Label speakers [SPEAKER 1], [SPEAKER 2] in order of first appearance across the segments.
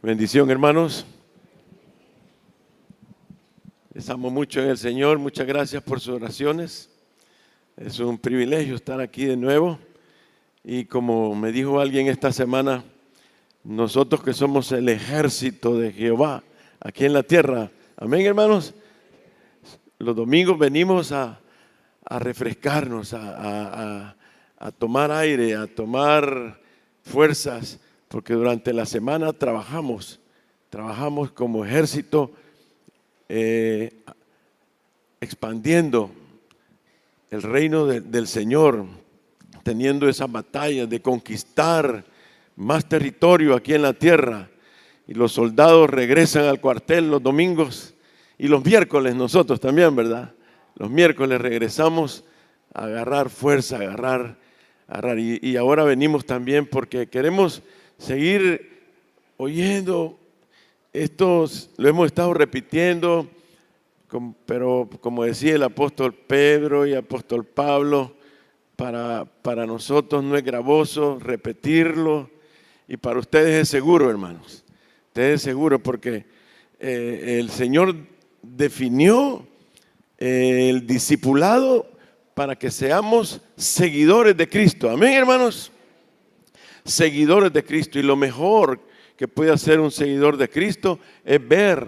[SPEAKER 1] Bendición, hermanos. Les amo mucho en el Señor. Muchas gracias por sus oraciones. Es un privilegio estar aquí de nuevo. Y como me dijo alguien esta semana, nosotros que somos el ejército de Jehová aquí en la tierra. Amén, hermanos. Los domingos venimos a refrescarnos, a tomar aire, a tomar fuerzas, porque durante la semana trabajamos como ejército, expandiendo el reino del Señor, teniendo esa batalla de conquistar más territorio aquí en la tierra. Y los soldados regresan al cuartel los domingos y los miércoles nosotros también, ¿verdad? Los miércoles regresamos a agarrar fuerza, a agarrar. Y ahora venimos también porque queremos seguir oyendo. Estos lo hemos estado repitiendo, pero como decía el apóstol Pedro y el apóstol Pablo, para nosotros no es gravoso repetirlo, y para ustedes es seguro, hermanos. Ustedes es seguro porque el Señor definió el discipulado para que seamos seguidores de Cristo. Amén, hermanos. Seguidores de Cristo. Y lo mejor que puede hacer un seguidor de Cristo es ver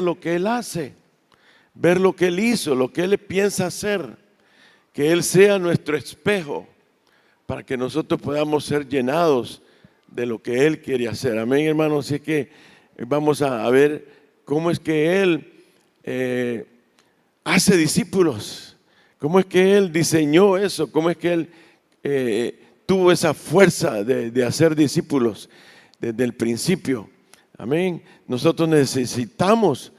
[SPEAKER 1] lo que Él hace, ver lo que Él hizo, lo que Él piensa hacer, que Él sea nuestro espejo para que nosotros podamos ser llenados de lo que Él quiere hacer. Amén, hermanos. Así que vamos a ver cómo es que Él hace discípulos, cómo es que Él diseñó eso, cómo es que Él tuvo esa fuerza de hacer discípulos desde el principio. Amén. Nosotros necesitamos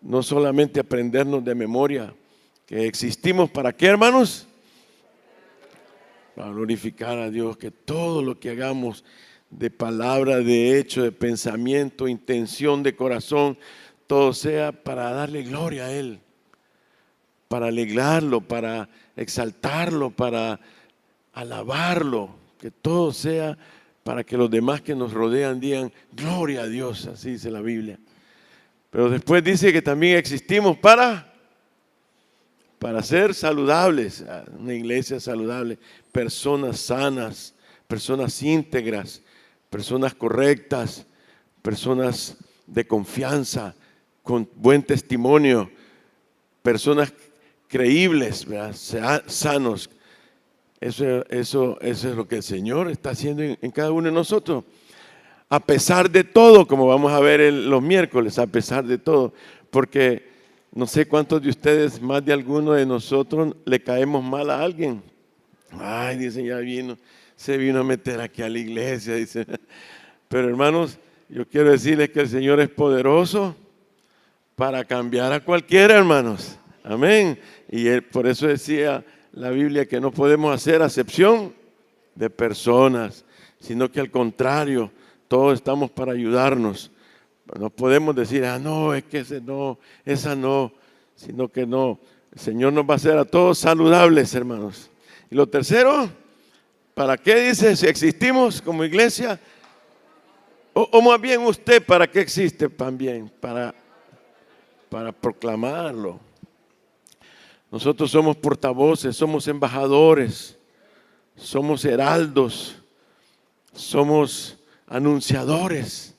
[SPEAKER 1] no solamente aprendernos de memoria que existimos, ¿para qué, hermanos? Para glorificar a Dios, que todo lo que hagamos de palabra, de hecho, de pensamiento, intención, de corazón, todo sea para darle gloria a Él, para alegrarlo, para exaltarlo, para alabarlo, que todo sea para que los demás que nos rodean digan gloria a Dios, así dice la Biblia. Pero después dice que también existimos para ser saludables, una iglesia saludable, personas sanas, personas íntegras, personas correctas, personas de confianza, con buen testimonio, personas creíbles, ¿verdad? Sanos. Eso es lo que el Señor está haciendo en cada uno de nosotros. A pesar de todo, como vamos a ver los miércoles, a pesar de todo, porque no sé cuántos de ustedes, más de alguno de nosotros, le caemos mal a alguien. Ay, dicen, se vino a meter aquí a la iglesia, dice. Pero hermanos, yo quiero decirles que el Señor es poderoso para cambiar a cualquiera, hermanos. Amén. Y por eso decía la Biblia que no podemos hacer acepción de personas, sino que al contrario, todos estamos para ayudarnos. No podemos decir, no, es que ese no, esa no, sino que no. El Señor nos va a hacer a todos saludables, hermanos. Y lo tercero, ¿para qué dice si existimos como iglesia? O más bien usted, ¿para qué existe también? Para proclamarlo. Nosotros somos portavoces, somos embajadores, somos heraldos, somos anunciadores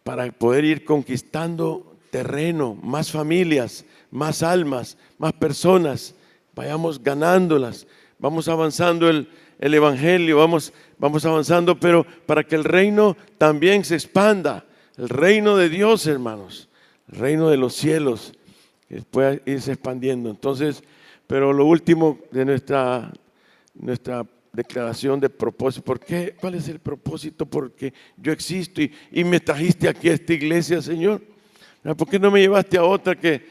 [SPEAKER 1] para poder ir conquistando terreno, más familias, más almas, más personas, vayamos ganándolas, vamos avanzando el evangelio, vamos avanzando, pero para que el reino también se expanda, el reino de Dios, hermanos, el reino de los cielos, que pueda irse expandiendo. Entonces, pero lo último de nuestra declaración de propósito, ¿por qué? ¿Cuál es el propósito? Porque yo existo y me trajiste aquí a esta iglesia, Señor. ¿Por qué no me llevaste a otra que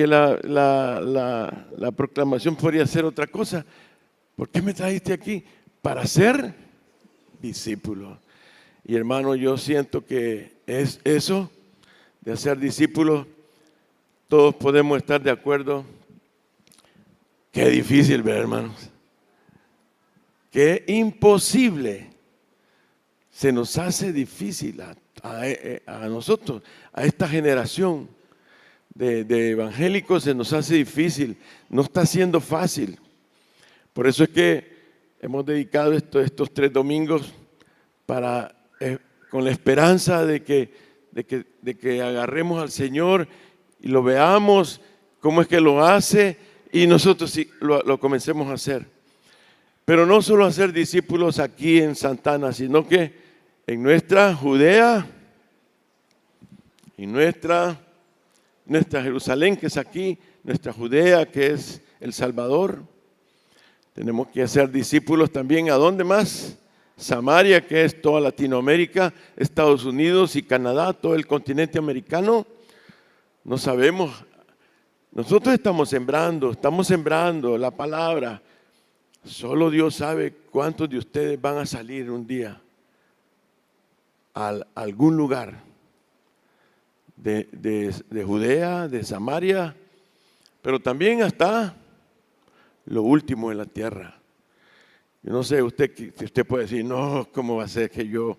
[SPEAKER 1] la proclamación podría ser otra cosa? ¿Por qué me trajiste aquí? Para ser discípulo. Y hermano, yo siento que es eso, de ser discípulo. Todos podemos estar de acuerdo. Qué difícil, ¿verdad, hermanos? Qué imposible se nos hace difícil a nosotros, a esta generación de evangélicos, se nos hace difícil, no está siendo fácil. Por eso es que hemos dedicado estos 3 domingos con la esperanza de que agarremos al Señor y lo veamos, cómo es que lo hace, y nosotros sí lo comencemos a hacer. Pero no solo hacer discípulos aquí en Santana, sino que en nuestra Judea, en nuestra Jerusalén, que es aquí, nuestra Judea, que es El Salvador. Tenemos que hacer discípulos también, ¿a dónde más? Samaria, que es toda Latinoamérica, Estados Unidos y Canadá, todo el continente americano. No sabemos. Nosotros estamos sembrando la palabra. Solo Dios sabe cuántos de ustedes van a salir un día a algún lugar de Judea, de Samaria, pero también hasta lo último de la tierra. Yo no sé, usted puede decir, no, ¿cómo va a ser que yo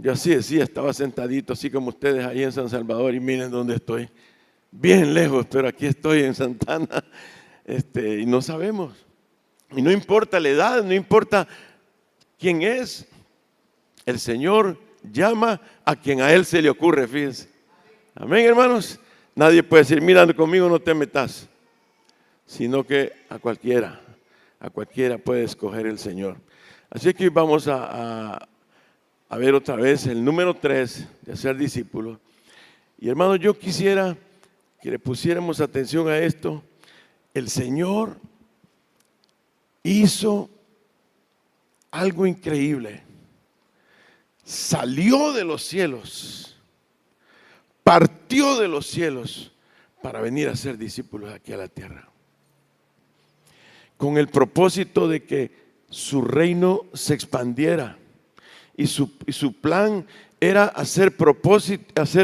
[SPEAKER 1] así decía, estaba sentadito así como ustedes ahí en San Salvador y miren dónde estoy, bien lejos, pero aquí estoy en Santana, y no sabemos. Y no importa la edad, no importa quién es, el Señor llama a quien a Él se le ocurre, fíjense. Amén, hermanos. Nadie puede decir, mira, conmigo no te metas, sino que a cualquiera puede escoger el Señor. Así que vamos a ver otra vez el número 3 de ser discípulo. Y hermanos, yo quisiera que le pusiéramos atención a esto. El Señor hizo algo increíble. Salió de los cielos, partió de los cielos para venir a ser discípulos aquí a la tierra, con el propósito de que su reino se expandiera. Y su plan era hacer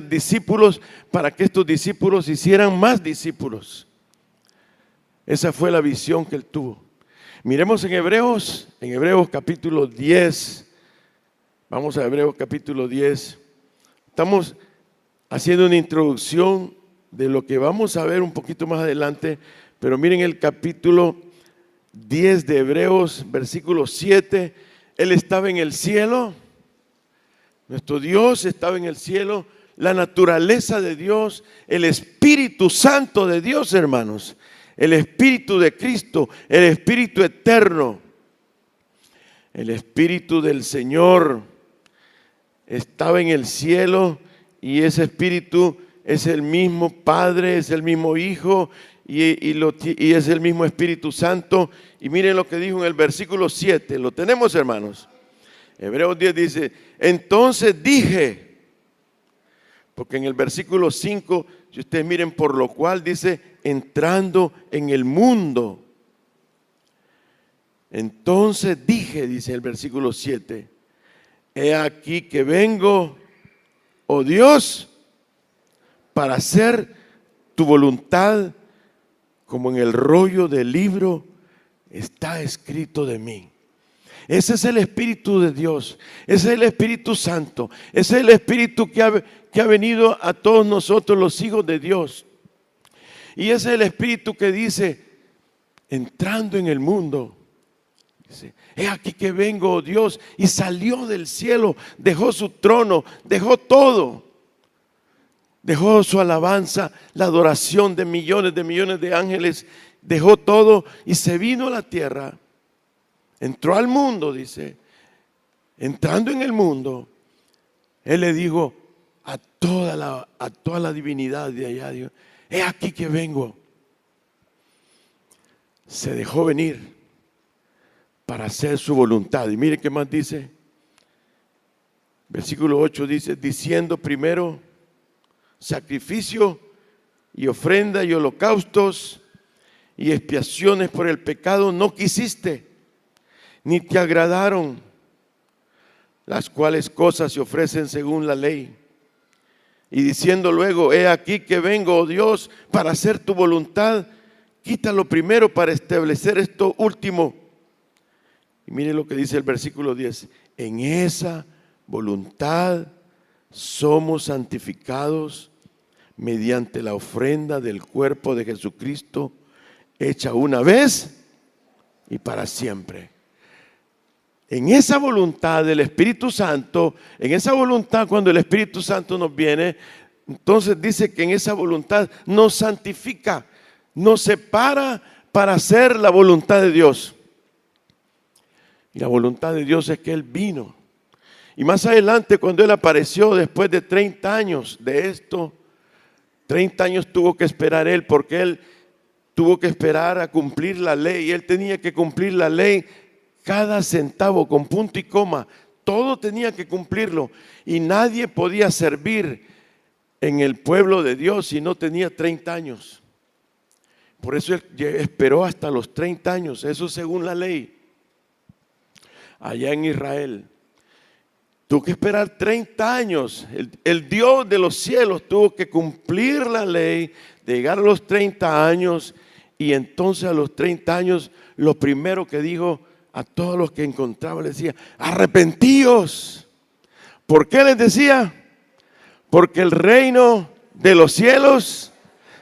[SPEAKER 1] discípulos para que estos discípulos hicieran más discípulos. Esa fue la visión que él tuvo. Miremos en Hebreos capítulo 10. Vamos a Hebreos capítulo 10. Estamos haciendo una introducción de lo que vamos a ver un poquito más adelante, pero miren el capítulo 10 de Hebreos, versículo 7. Él estaba en el cielo, nuestro Dios estaba en el cielo, la naturaleza de Dios, el Espíritu Santo de Dios, hermanos, el Espíritu de Cristo, el Espíritu eterno, el Espíritu del Señor estaba en el cielo, y ese Espíritu es el mismo Padre, es el mismo Hijo y es el mismo Espíritu Santo. Y miren lo que dijo en el versículo 7, ¿lo tenemos, hermanos? Hebreos 10 dice, entonces dije, porque en el versículo 5, si ustedes miren, por lo cual dice, entrando en el mundo. Entonces dije, dice el versículo 7, he aquí que vengo, oh Dios, para hacer tu voluntad, como en el rollo del libro está escrito de mí. Ese es el Espíritu de Dios, ese es el Espíritu Santo, ese es el Espíritu que ha venido a todos nosotros los hijos de Dios. Y ese es el Espíritu que dice, entrando en el mundo, dice, he aquí que vengo, oh Dios, y salió del cielo, dejó su trono, dejó todo. Dejó su alabanza, la adoración de millones de ángeles, dejó todo y se vino a la tierra. Entró al mundo, dice. Entrando en el mundo, Él le dijo a toda la divinidad de allá, Dios, he aquí que vengo. Se dejó venir para hacer su voluntad. Y mire qué más dice. Versículo 8 dice, diciendo primero, sacrificio y ofrenda y holocaustos y expiaciones por el pecado no quisiste, ni te agradaron, las cuales cosas se ofrecen según la ley. Y diciendo luego, he aquí que vengo, oh Dios, para hacer tu voluntad, quítalo primero para establecer esto último. Y mire lo que dice el versículo 10, en esa voluntad somos santificados mediante la ofrenda del cuerpo de Jesucristo, hecha una vez y para siempre. En esa voluntad del Espíritu Santo, en esa voluntad cuando el Espíritu Santo nos viene, entonces dice que en esa voluntad nos santifica, nos separa para hacer la voluntad de Dios. Y la voluntad de Dios es que Él vino. Y más adelante, cuando Él apareció después de 30 años de esto, 30 años tuvo que esperar Él, porque Él tuvo que esperar a cumplir la ley. Él tenía que cumplir la ley cada centavo, con punto y coma. Todo tenía que cumplirlo. Y nadie podía servir en el pueblo de Dios si no tenía 30 años. Por eso Él esperó hasta los 30 años. Eso según la ley. Allá en Israel. Tuvo que esperar 30 años. El Dios de los cielos tuvo que cumplir la ley, de llegar a los 30 años. Y entonces a los 30 años, lo primero que dijo a todos los que encontraba, les decía: arrepentíos. ¿Por qué les decía? Porque el reino de los cielos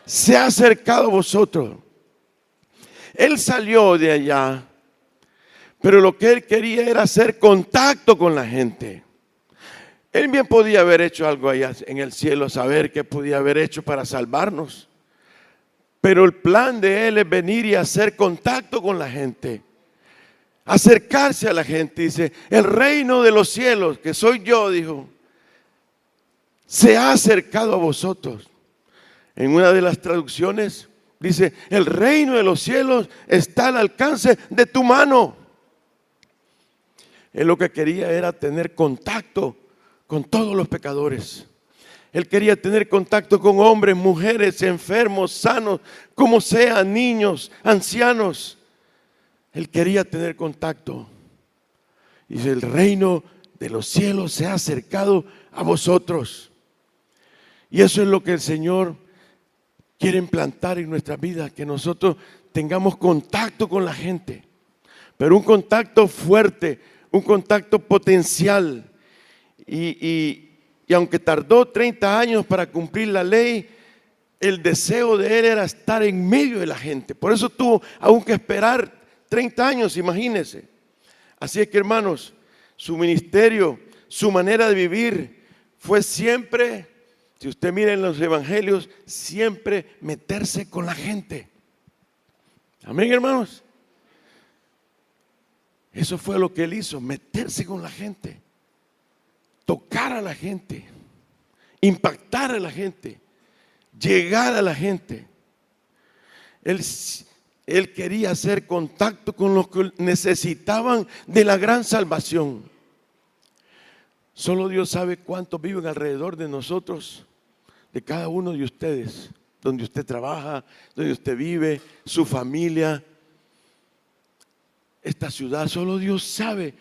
[SPEAKER 1] se ha acercado a vosotros. Él salió de allá, pero lo que Él quería era hacer contacto con la gente. Él bien podía haber hecho algo allá en el cielo, saber qué podía haber hecho para salvarnos. Pero el plan de Él es venir y hacer contacto con la gente. Acercarse a la gente. Dice: el reino de los cielos, que soy yo, dijo, se ha acercado a vosotros. En una de las traducciones dice: el reino de los cielos está al alcance de tu mano. Él lo que quería era tener contacto con todos los pecadores. Él quería tener contacto con hombres, mujeres, enfermos, sanos, como sea, niños, ancianos. Él quería tener contacto. Dice: el reino de los cielos se ha acercado a vosotros. Y eso es lo que el Señor quiere implantar en nuestra vida, que nosotros tengamos contacto con la gente, pero un contacto fuerte, un contacto potencial. Y aunque tardó 30 años para cumplir la ley, el deseo de Él era estar en medio de la gente. Por eso tuvo aún que esperar 30 años, imagínense. Así es que, hermanos, su ministerio, su manera de vivir fue siempre, si usted mira en los evangelios, siempre meterse con la gente. Amén, hermanos. Eso fue lo que Él hizo, meterse con la gente, tocar a la gente, impactar a la gente, llegar a la gente. Él quería hacer contacto con los que necesitaban de la gran salvación. Solo Dios sabe cuántos viven alrededor de nosotros, de cada uno de ustedes, donde usted trabaja, donde usted vive, su familia, esta ciudad. Solo Dios sabe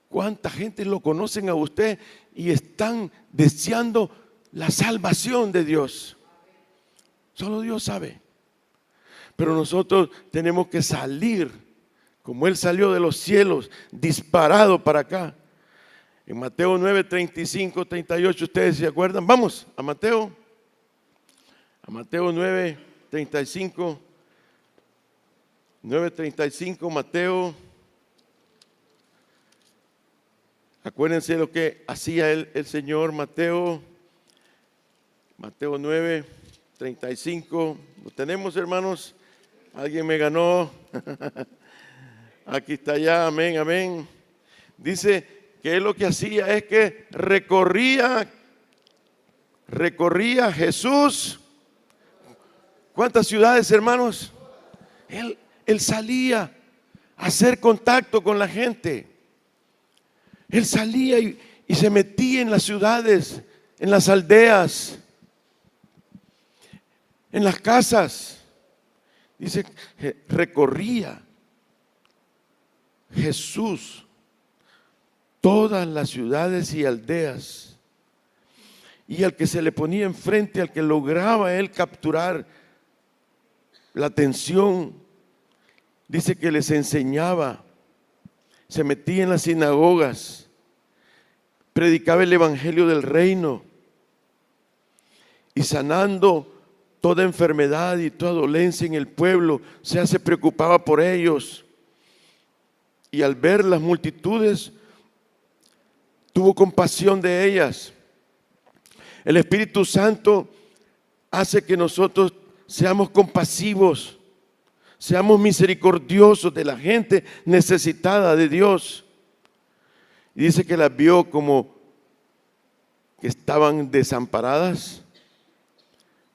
[SPEAKER 1] cuánta gente lo conocen a usted y están deseando la salvación de Dios. Solo Dios sabe. Pero nosotros tenemos que salir, como Él salió de los cielos, disparado para acá. En Mateo 9, 35, 38, ¿ustedes se acuerdan? Vamos a Mateo 9, 35, 9, 35, Mateo. Acuérdense lo que hacía el Señor. Mateo 9, 35. ¿Lo tenemos, hermanos? Alguien me ganó. Aquí está ya, amén, amén. Dice que él lo que hacía es que recorría Jesús. ¿Cuántas ciudades, hermanos? Él salía a hacer contacto con la gente. Él salía y se metía en las ciudades, en las aldeas, en las casas. Dice que recorría Jesús todas las ciudades y aldeas. Y al que se le ponía enfrente, al que lograba él capturar la atención, dice que les enseñaba, se metía en las sinagogas, predicaba el evangelio del reino y sanando toda enfermedad y toda dolencia en el pueblo. O sea, se preocupaba por ellos. Y al ver las multitudes, tuvo compasión de ellas. El Espíritu Santo hace que nosotros seamos compasivos, seamos misericordiosos de la gente necesitada de Dios. Y dice que las vio como que estaban desamparadas,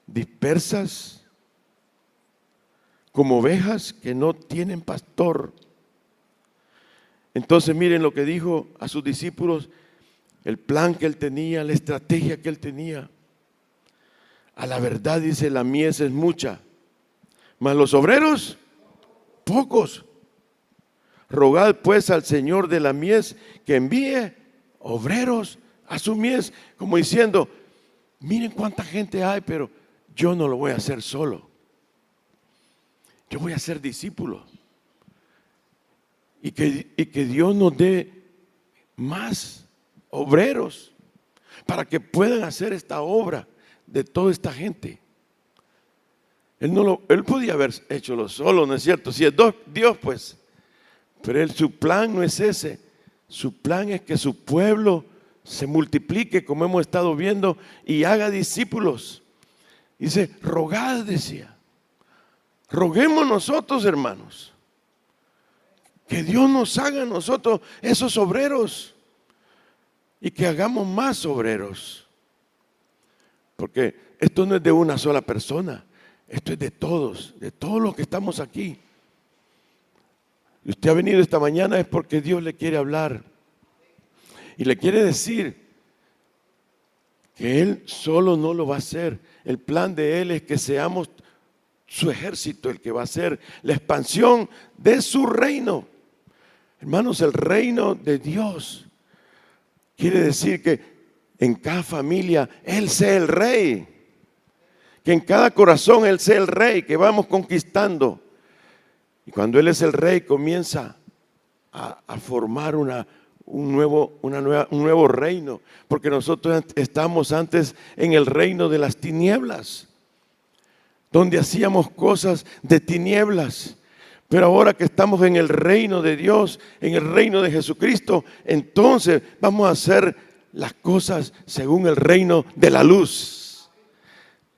[SPEAKER 1] dispersas, como ovejas que no tienen pastor. Entonces miren lo que dijo a sus discípulos, el plan que él tenía, la estrategia que él tenía. A la verdad dice, la mies es mucha, mas los obreros pocos. Rogad pues al Señor de la mies que envíe obreros a su mies, como diciendo, miren cuánta gente hay, pero yo no lo voy a hacer solo. Yo voy a ser discípulo. Y que Dios nos dé más obreros para que puedan hacer esta obra de toda esta gente. Él podía haber hecho solo, ¿no es cierto? Si es Dios, pues. Pero su plan no es ese. Su plan es que su pueblo se multiplique, como hemos estado viendo, y haga discípulos. Dice, rogad, decía. Roguemos nosotros, hermanos, que Dios nos haga a nosotros esos obreros y que hagamos más obreros. Porque esto no es de una sola persona, esto es de todos los que estamos aquí. Y usted ha venido esta mañana es porque Dios le quiere hablar y le quiere decir que Él solo no lo va a hacer. El plan de Él es que seamos su ejército el que va a hacer la expansión de su reino. Hermanos, el reino de Dios quiere decir que en cada familia Él sea el rey, que en cada corazón Él sea el rey, que vamos conquistando. Y cuando Él es el rey comienza a formar un nuevo reino, porque nosotros estamos antes en el reino de las tinieblas, donde hacíamos cosas de tinieblas. Pero ahora que estamos en el reino de Dios, en el reino de Jesucristo, entonces vamos a hacer las cosas según el reino de la luz,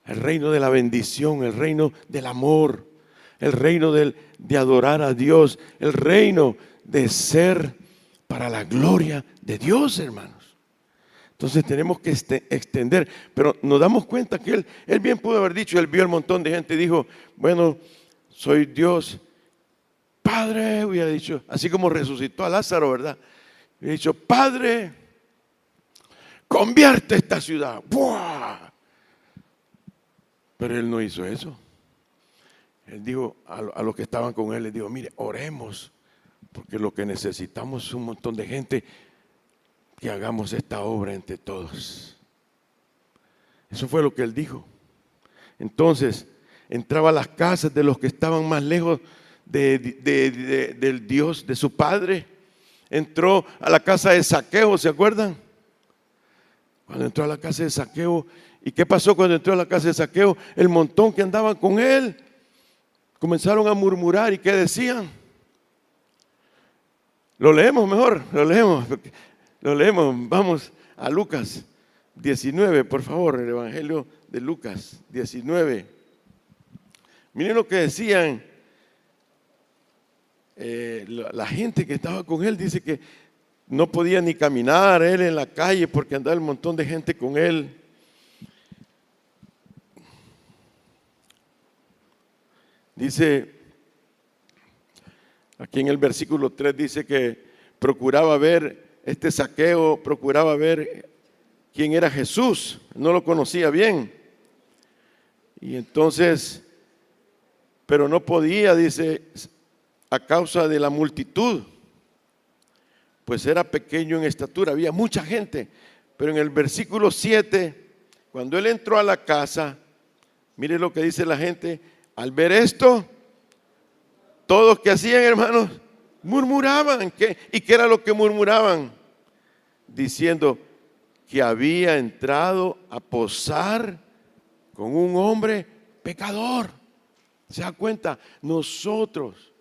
[SPEAKER 1] el reino de la bendición, el reino del amor, el reino de adorar a Dios, el reino de ser para la gloria de Dios, hermanos. Entonces tenemos que extender, pero nos damos cuenta que él bien pudo haber dicho, él vio el montón de gente y dijo, bueno, soy Dios. Padre, hubiera dicho, así como resucitó a Lázaro, ¿verdad? Hubiera dicho, Padre, convierte esta ciudad. ¡Buah! Pero él no hizo eso. Él dijo a los que estaban con él, les dijo, mire, oremos, porque lo que necesitamos es un montón de gente que hagamos esta obra entre todos. Eso fue lo que él dijo. Entonces, entraba a las casas de los que estaban más lejos del Dios, de su padre. Entró a la casa de Zaqueo, ¿se acuerdan? Cuando entró a la casa de Zaqueo, ¿y qué pasó cuando entró a la casa de Zaqueo? El montón que andaban con él comenzaron a murmurar, ¿y qué decían? Lo leemos mejor, lo leemos, vamos a Lucas 19, por favor, el Evangelio de Lucas 19. Miren lo que decían. La gente que estaba con él dice que no podía ni caminar él en la calle porque andaba un montón de gente con él. Dice, aquí en el versículo 3 dice que procuraba ver, Zaqueo procuraba ver quién era Jesús, no lo conocía bien. Y entonces, pero no podía, dice, a causa de la multitud, pues era pequeño en estatura, había mucha gente. Pero en el versículo 7, cuando él entró a la casa, mire lo que dice la gente, al ver esto, todos que hacían, hermanos, murmuraban. ¿Y qué era lo que murmuraban? Diciendo, que había entrado a posar con un hombre pecador. ¿Se da cuenta? Nosotros,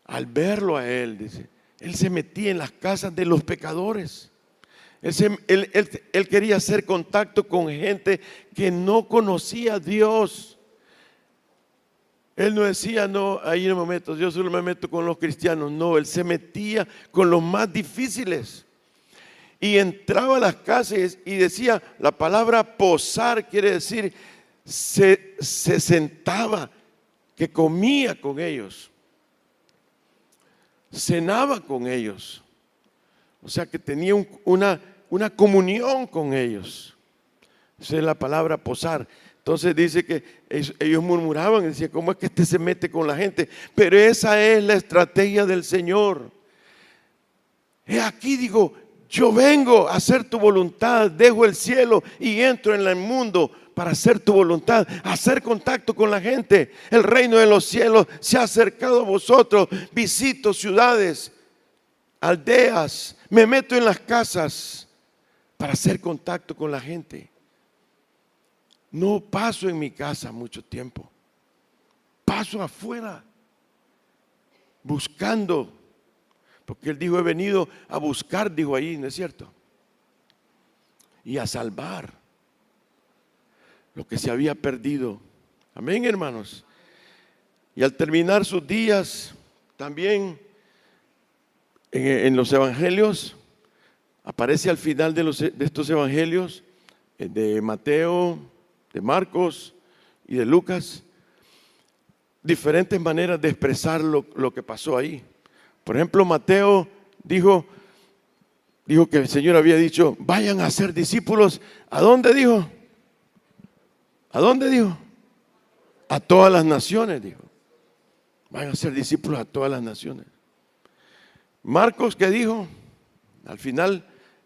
[SPEAKER 1] al verlo a él, dice, él se metía en las casas de los pecadores. Él quería hacer contacto con gente que no conocía a Dios. Él no decía, no, ahí no me meto, yo solo me meto con los cristianos. No, él se metía con los más difíciles. Y entraba a las casas y decía, la palabra posar quiere decir, se sentaba, que comía con ellos, cenaba con ellos. O sea que tenía una comunión con ellos. Esa es la palabra posar. Entonces dice que ellos murmuraban y decían, ¿cómo es que este se mete con la gente? Pero esa es la estrategia del Señor. Aquí digo, yo vengo a hacer tu voluntad, dejo el cielo y entro en el mundo para hacer tu voluntad, hacer contacto con la gente. El reino de los cielos se ha acercado a vosotros. Visito ciudades, aldeas, me meto en las casas para hacer contacto con la gente. No paso en mi casa mucho tiempo, paso afuera buscando, porque él dijo, he venido a buscar, dijo ahí, ¿no es cierto? Y a salvar lo que se había perdido. Amén, hermanos. Y al terminar sus días, también en los evangelios, aparece al final de estos evangelios, de Mateo, de Marcos y de Lucas, diferentes maneras de expresar lo que pasó ahí. Por ejemplo, Mateo dijo que el Señor había dicho, vayan a ser discípulos. ¿A dónde dijo? ¿A dónde dijo? A todas las naciones, dijo. Vayan a ser discípulos a todas las naciones. Marcos, ¿qué dijo? Al final,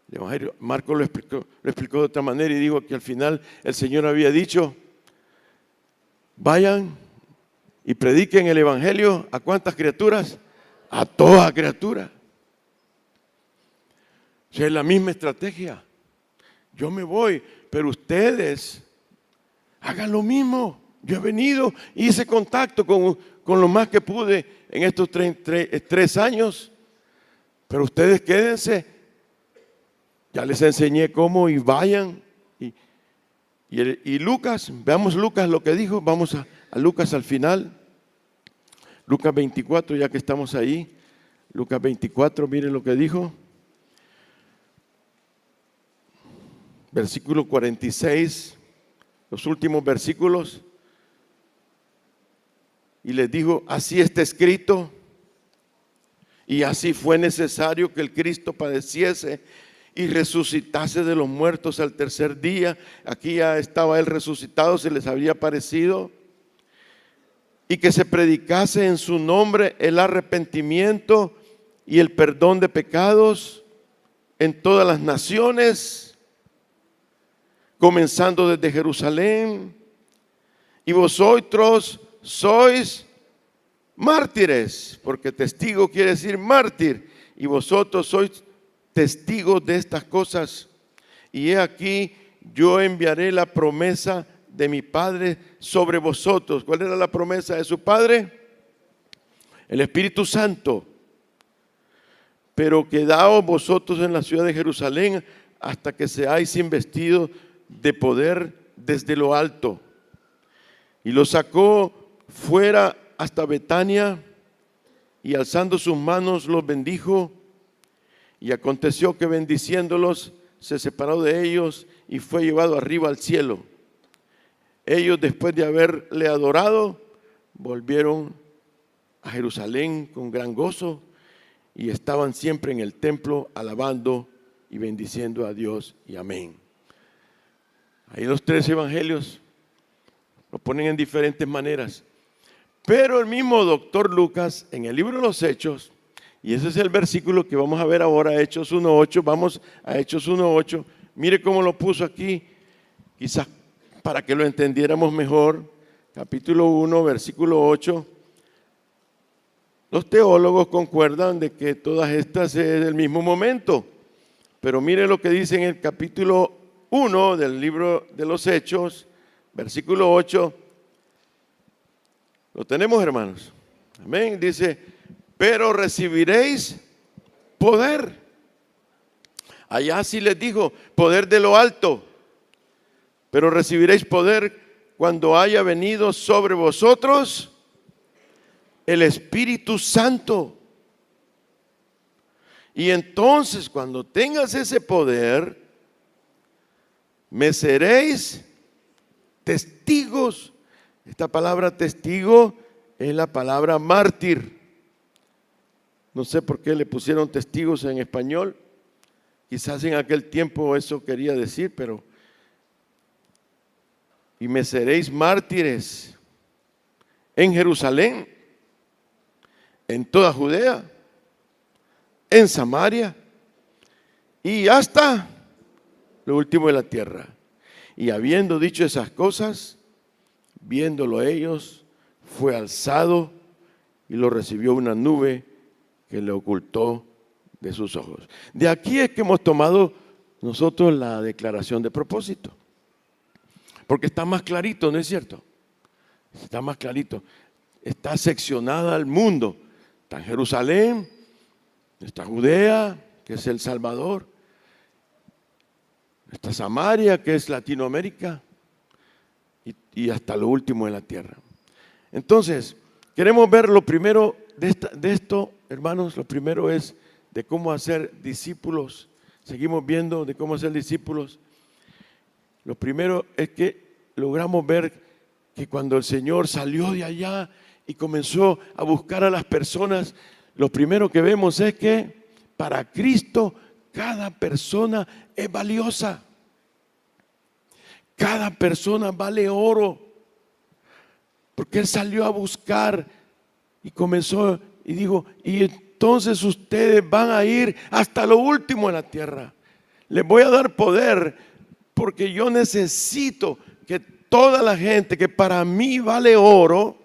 [SPEAKER 1] el Evangelio, Marcos lo explicó de otra manera y dijo que al final el Señor había dicho, vayan y prediquen el Evangelio ¿a cuántas criaturas? A toda criatura. O sea, es la misma estrategia. Yo me voy, pero ustedes hagan lo mismo. Yo he venido y hice contacto con lo más que pude en estos 3 años, pero ustedes quédense. Ya les enseñé cómo y vayan. Y Lucas, veamos Lucas lo que dijo. Vamos a Lucas al final. Lucas 24, ya que estamos ahí. Lucas 24, miren lo que dijo. Versículo 46, los últimos versículos. Y les dijo, así está escrito, y así fue necesario que el Cristo padeciese y resucitase de los muertos al tercer día. Aquí ya estaba él resucitado, se les había aparecido. Y que se predicase en su nombre el arrepentimiento y el perdón de pecados en todas las naciones, comenzando desde Jerusalén. Y vosotros sois mártires, porque testigo quiere decir mártir, y vosotros sois testigos de estas cosas. Y he aquí, yo enviaré la promesa de mi Padre sobre vosotros. ¿Cuál era la promesa de su Padre? El Espíritu Santo. Pero quedaos vosotros en la ciudad de Jerusalén hasta que seáis investidos de poder desde lo alto. Y los sacó fuera hasta Betania y alzando sus manos los bendijo. Y aconteció que bendiciéndolos se separó de ellos y fue llevado arriba al cielo. Ellos, después de haberle adorado, volvieron a Jerusalén con gran gozo y estaban siempre en el templo alabando y bendiciendo a Dios y amén. Ahí los 3 evangelios lo ponen en diferentes maneras. Pero el mismo doctor Lucas, en el libro de los Hechos, y ese es el versículo que vamos a ver ahora, Hechos 1:8, vamos a Hechos 1:8, mire cómo lo puso aquí, quizás para que lo entendiéramos mejor, capítulo 1, versículo 8. Los teólogos concuerdan de que todas estas es del mismo momento, Pero mire lo que dice en el capítulo 1 del libro de los Hechos, versículo 8. ¿Lo tenemos, hermanos? Amén. Dice, pero recibiréis poder. Allá sí les dijo, poder de lo alto. Pero recibiréis poder cuando haya venido sobre vosotros el Espíritu Santo. Y entonces, cuando tengas ese poder, me seréis testigos. Esta palabra testigo es la palabra mártir. No sé por qué le pusieron testigos en español. Quizás en aquel tiempo eso quería decir, pero y me seréis mártires en Jerusalén, en toda Judea, en Samaria y hasta lo último de la tierra. Y habiendo dicho esas cosas, viéndolo ellos, fue alzado y lo recibió una nube que le ocultó de sus ojos. De aquí es que hemos tomado nosotros la declaración de propósito. Porque está más clarito, ¿no es cierto? Está más clarito. Está seccionada al mundo. Está en Jerusalén, está Judea, que es El Salvador, está Samaria, que es Latinoamérica, y hasta lo último de la tierra. Entonces, queremos ver lo primero de esto, hermanos. Lo primero es de cómo hacer discípulos. Seguimos viendo de cómo hacer discípulos. Lo primero es que logramos ver que cuando el Señor salió de allá y comenzó a buscar a las personas, lo primero que vemos es que para Cristo cada persona es valiosa. Cada persona vale oro. Porque Él salió a buscar y comenzó y dijo, y entonces ustedes van a ir hasta lo último de la tierra. Les voy a dar poder porque yo necesito que toda la gente que para mí vale oro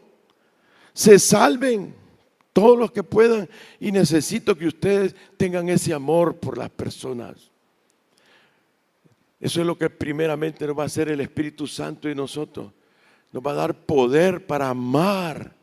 [SPEAKER 1] se salven, todos los que puedan, y necesito que ustedes tengan ese amor por las personas. Eso es lo que primeramente nos va a hacer el Espíritu Santo en nosotros. Nos va a dar poder para amar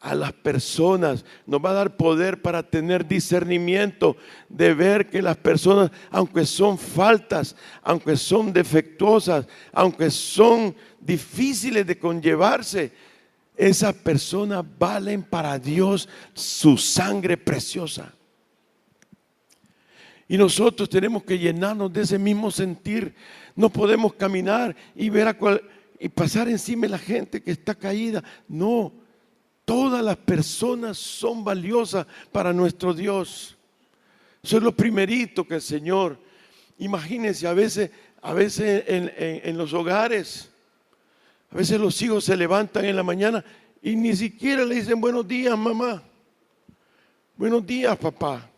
[SPEAKER 1] a las personas, nos va a dar poder para tener discernimiento de ver que las personas, aunque son faltas, aunque son defectuosas, aunque son difíciles de conllevarse, esas personas valen para Dios su sangre preciosa. Y nosotros tenemos que llenarnos de ese mismo sentir. No podemos caminar y ver y pasar encima de la gente que está caída. No. Todas las personas son valiosas para nuestro Dios. Eso es lo primerito que el Señor. Imagínense, a veces en los hogares, a veces los hijos se levantan en la mañana y ni siquiera le dicen buenos días, mamá. Buenos días, papá.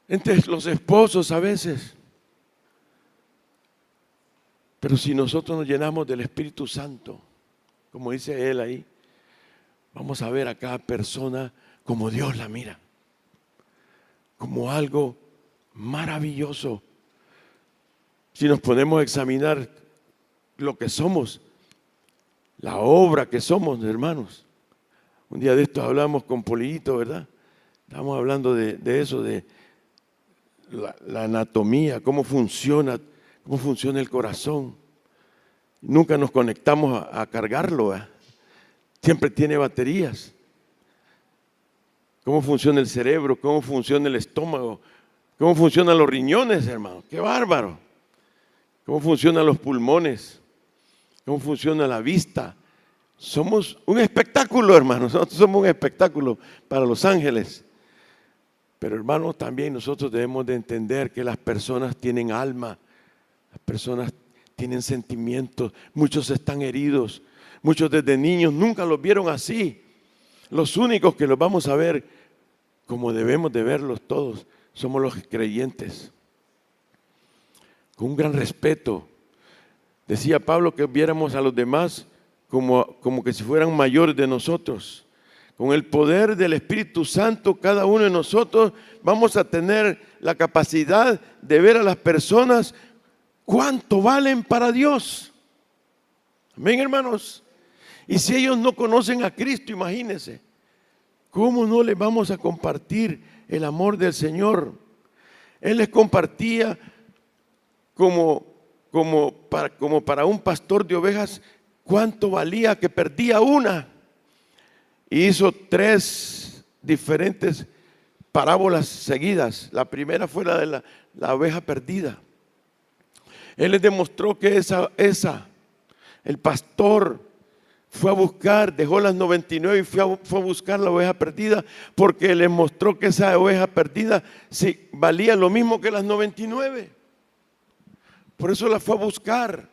[SPEAKER 1] Entre los esposos a veces. Pero si nosotros nos llenamos del Espíritu Santo, como dice él ahí, vamos a ver a cada persona como Dios la mira, como algo maravilloso. Si nos podemos examinar lo que somos, la obra que somos, hermanos. Un día de esto hablamos con Polito, ¿verdad? Estamos hablando de eso, de la anatomía, cómo funciona el corazón. Nunca nos conectamos a cargarlo, ¿eh? Siempre tiene baterías. Cómo funciona el cerebro, cómo funciona el estómago, cómo funcionan los riñones, hermano. ¡Qué bárbaro! Cómo funcionan los pulmones, cómo funciona la vista. Somos un espectáculo, hermanos. Nosotros somos un espectáculo para los ángeles. Pero, hermanos, también nosotros debemos de entender que las personas tienen alma, las personas tienen sentimientos, muchos están heridos, muchos desde niños nunca los vieron así. Los únicos que los vamos a ver como debemos de verlos todos somos los creyentes. Con un gran respeto. Decía Pablo que viéramos a los demás como que si fueran mayores de nosotros, Con el poder del Espíritu Santo, cada uno de nosotros vamos a tener la capacidad de ver a las personas cuánto valen para Dios. Amén, hermanos. Y si ellos no conocen a Cristo, imagínense, ¿cómo no les vamos a compartir el amor del Señor? Él les compartía como para un pastor de ovejas cuánto valía que perdía una. Y hizo 3 diferentes parábolas seguidas. La primera fue la de la oveja perdida. Él les demostró que el pastor fue a buscar, dejó las 99 y fue a buscar la oveja perdida, porque les mostró que esa oveja perdida sí, valía lo mismo que las 99. Por eso la fue a buscar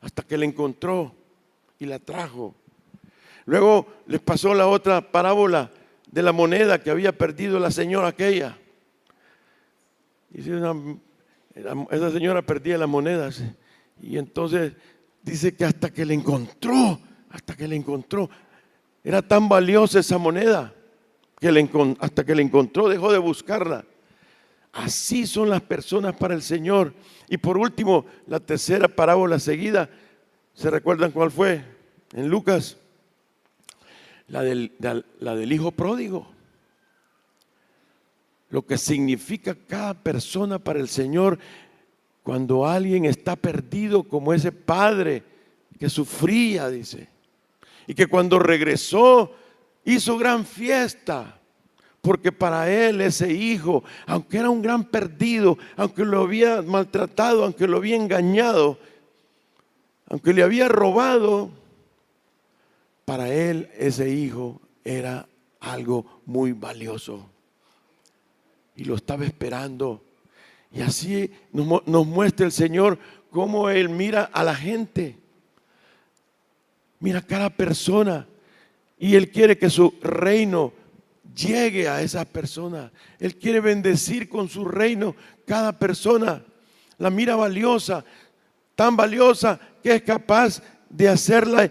[SPEAKER 1] hasta que la encontró y la trajo. Luego les pasó la otra parábola de la moneda que había perdido la señora aquella. Esa señora perdía las monedas y entonces dice que hasta que la encontró, era tan valiosa esa moneda que hasta que la encontró dejó de buscarla. Así son las personas para el Señor. Y por último, la tercera parábola seguida, ¿se recuerdan cuál fue? En Lucas, la del hijo pródigo. Lo que significa cada persona para el Señor cuando alguien está perdido, como ese padre que sufría, dice, y que cuando regresó hizo gran fiesta, porque para él ese hijo, aunque era un gran perdido, aunque lo había maltratado, aunque lo había engañado, aunque le había robado, para él ese hijo era algo muy valioso y lo estaba esperando. Y así nos muestra el Señor cómo Él mira a la gente, mira a cada persona, y Él quiere que su reino llegue a esa persona. Él quiere bendecir con su reino cada persona. La mira valiosa, tan valiosa que es capaz de hacerla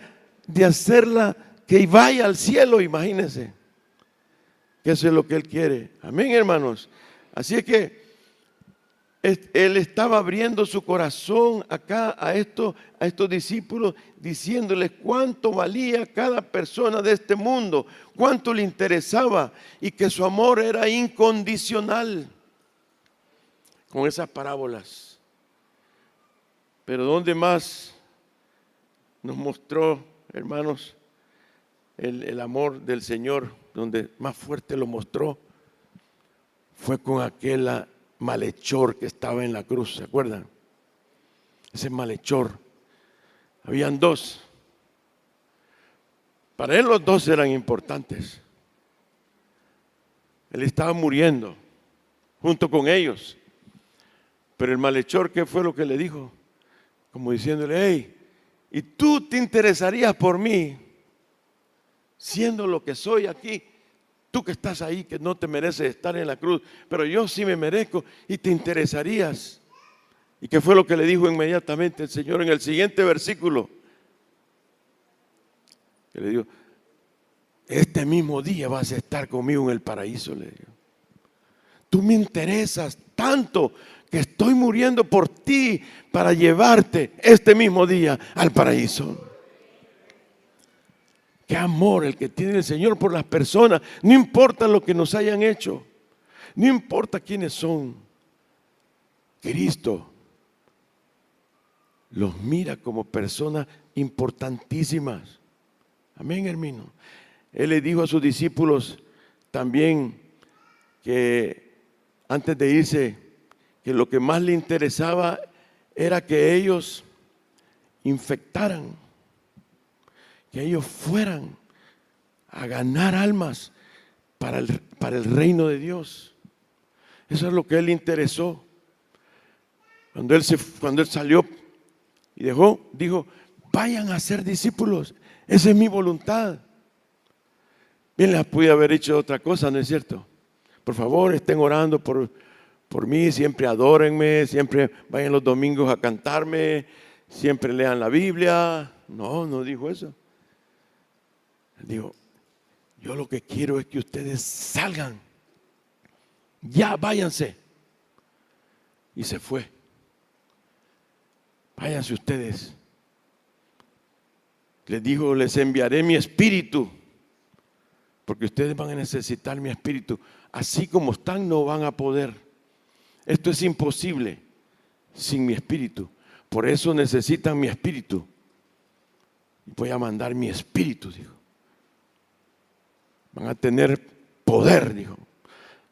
[SPEAKER 1] que vaya al cielo, imagínense. Que eso es lo que Él quiere. Amén, hermanos. Así es que Él estaba abriendo su corazón acá a estos discípulos, diciéndoles cuánto valía cada persona de este mundo, cuánto le interesaba y que su amor era incondicional. Con esas parábolas. Pero ¿dónde más nos mostró, hermanos, el amor del Señor? Donde más fuerte lo mostró fue con aquel malhechor que estaba en la cruz, ¿se acuerdan? Ese malhechor. Habían 2. Para él los 2 eran importantes. Él estaba muriendo junto con ellos. Pero el malhechor, ¿qué fue lo que le dijo? Como diciéndole, hey, ¿y tú te interesarías por mí siendo lo que soy aquí? Tú que estás ahí, que no te mereces estar en la cruz, pero yo sí me merezco y te interesarías. ¿Y qué fue lo que le dijo inmediatamente el Señor en el siguiente versículo? Que le dijo, este mismo día vas a estar conmigo en el paraíso, le dijo. Tú me interesas tanto que estoy muriendo por ti para llevarte este mismo día al paraíso. Qué amor el que tiene el Señor por las personas. No importa lo que nos hayan hecho, no importa quiénes son. Cristo los mira como personas importantísimas. Amén, hermano. Él le dijo a sus discípulos también que antes de irse, que lo que más le interesaba era que ellos infectaran, que ellos fueran a ganar almas para el reino de Dios. Eso es lo que a él le interesó. Cuando él salió y dijo, vayan a ser discípulos. Esa es mi voluntad. Bien, les pude haber hecho otra cosa, ¿no es cierto? Por favor, estén orando por mí, siempre adórenme, siempre vayan los domingos a cantarme, siempre lean la Biblia. No dijo eso. Él dijo, yo lo que quiero es que ustedes salgan. Ya, váyanse. Y se fue. Váyanse ustedes. Les dijo, les enviaré mi espíritu, porque ustedes van a necesitar mi espíritu. Así como están, no van a poder. Esto es imposible sin mi espíritu. Por eso necesitan mi espíritu. Voy a mandar mi espíritu, dijo. Van a tener poder, dijo.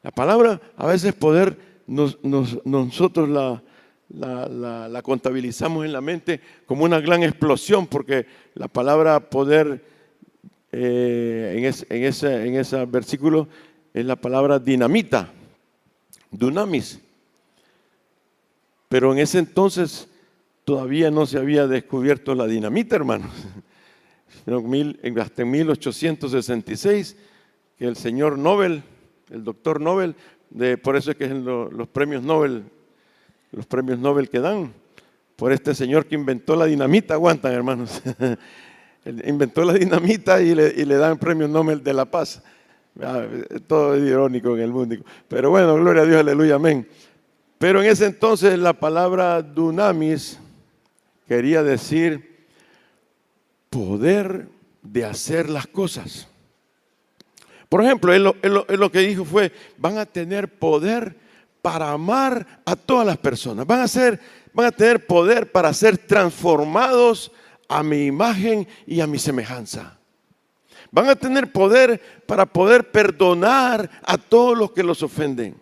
[SPEAKER 1] La palabra, a veces poder, nosotros la contabilizamos en la mente como una gran explosión, porque la palabra poder en ese versículo es la palabra dinamita, dunamis. Pero en ese entonces todavía no se había descubierto la dinamita, hermanos. Hasta en 1866, que el señor Nobel, el doctor Nobel, por eso es que los premios Nobel que dan, por este señor que inventó la dinamita, aguantan, hermanos. Inventó la dinamita y le dan premio Nobel de la paz. Todo es irónico en el mundo. Pero bueno, gloria a Dios, aleluya, amén. Pero en ese entonces la palabra dunamis quería decir poder de hacer las cosas. Por ejemplo, él lo que dijo fue, van a tener poder para amar a todas las personas. Van a tener poder para ser transformados a mi imagen y a mi semejanza. Van a tener poder para poder perdonar a todos los que los ofenden.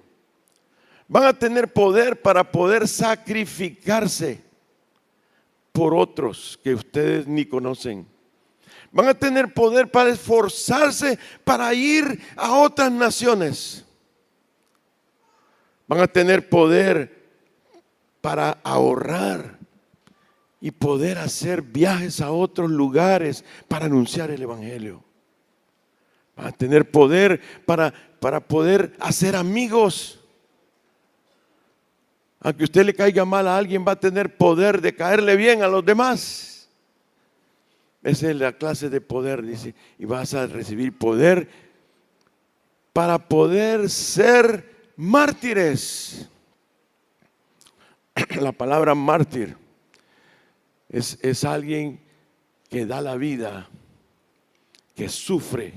[SPEAKER 1] Van a tener poder para poder sacrificarse por otros que ustedes ni conocen. Van a tener poder para esforzarse para ir a otras naciones. Van a tener poder para ahorrar y poder hacer viajes a otros lugares para anunciar el evangelio. Van a tener poder para poder hacer amigos. Aunque usted le caiga mal a alguien, va a tener poder de caerle bien a los demás. Esa es la clase de poder, dice. Y vas a recibir poder para poder ser mártires. La palabra mártir es alguien que da la vida, que sufre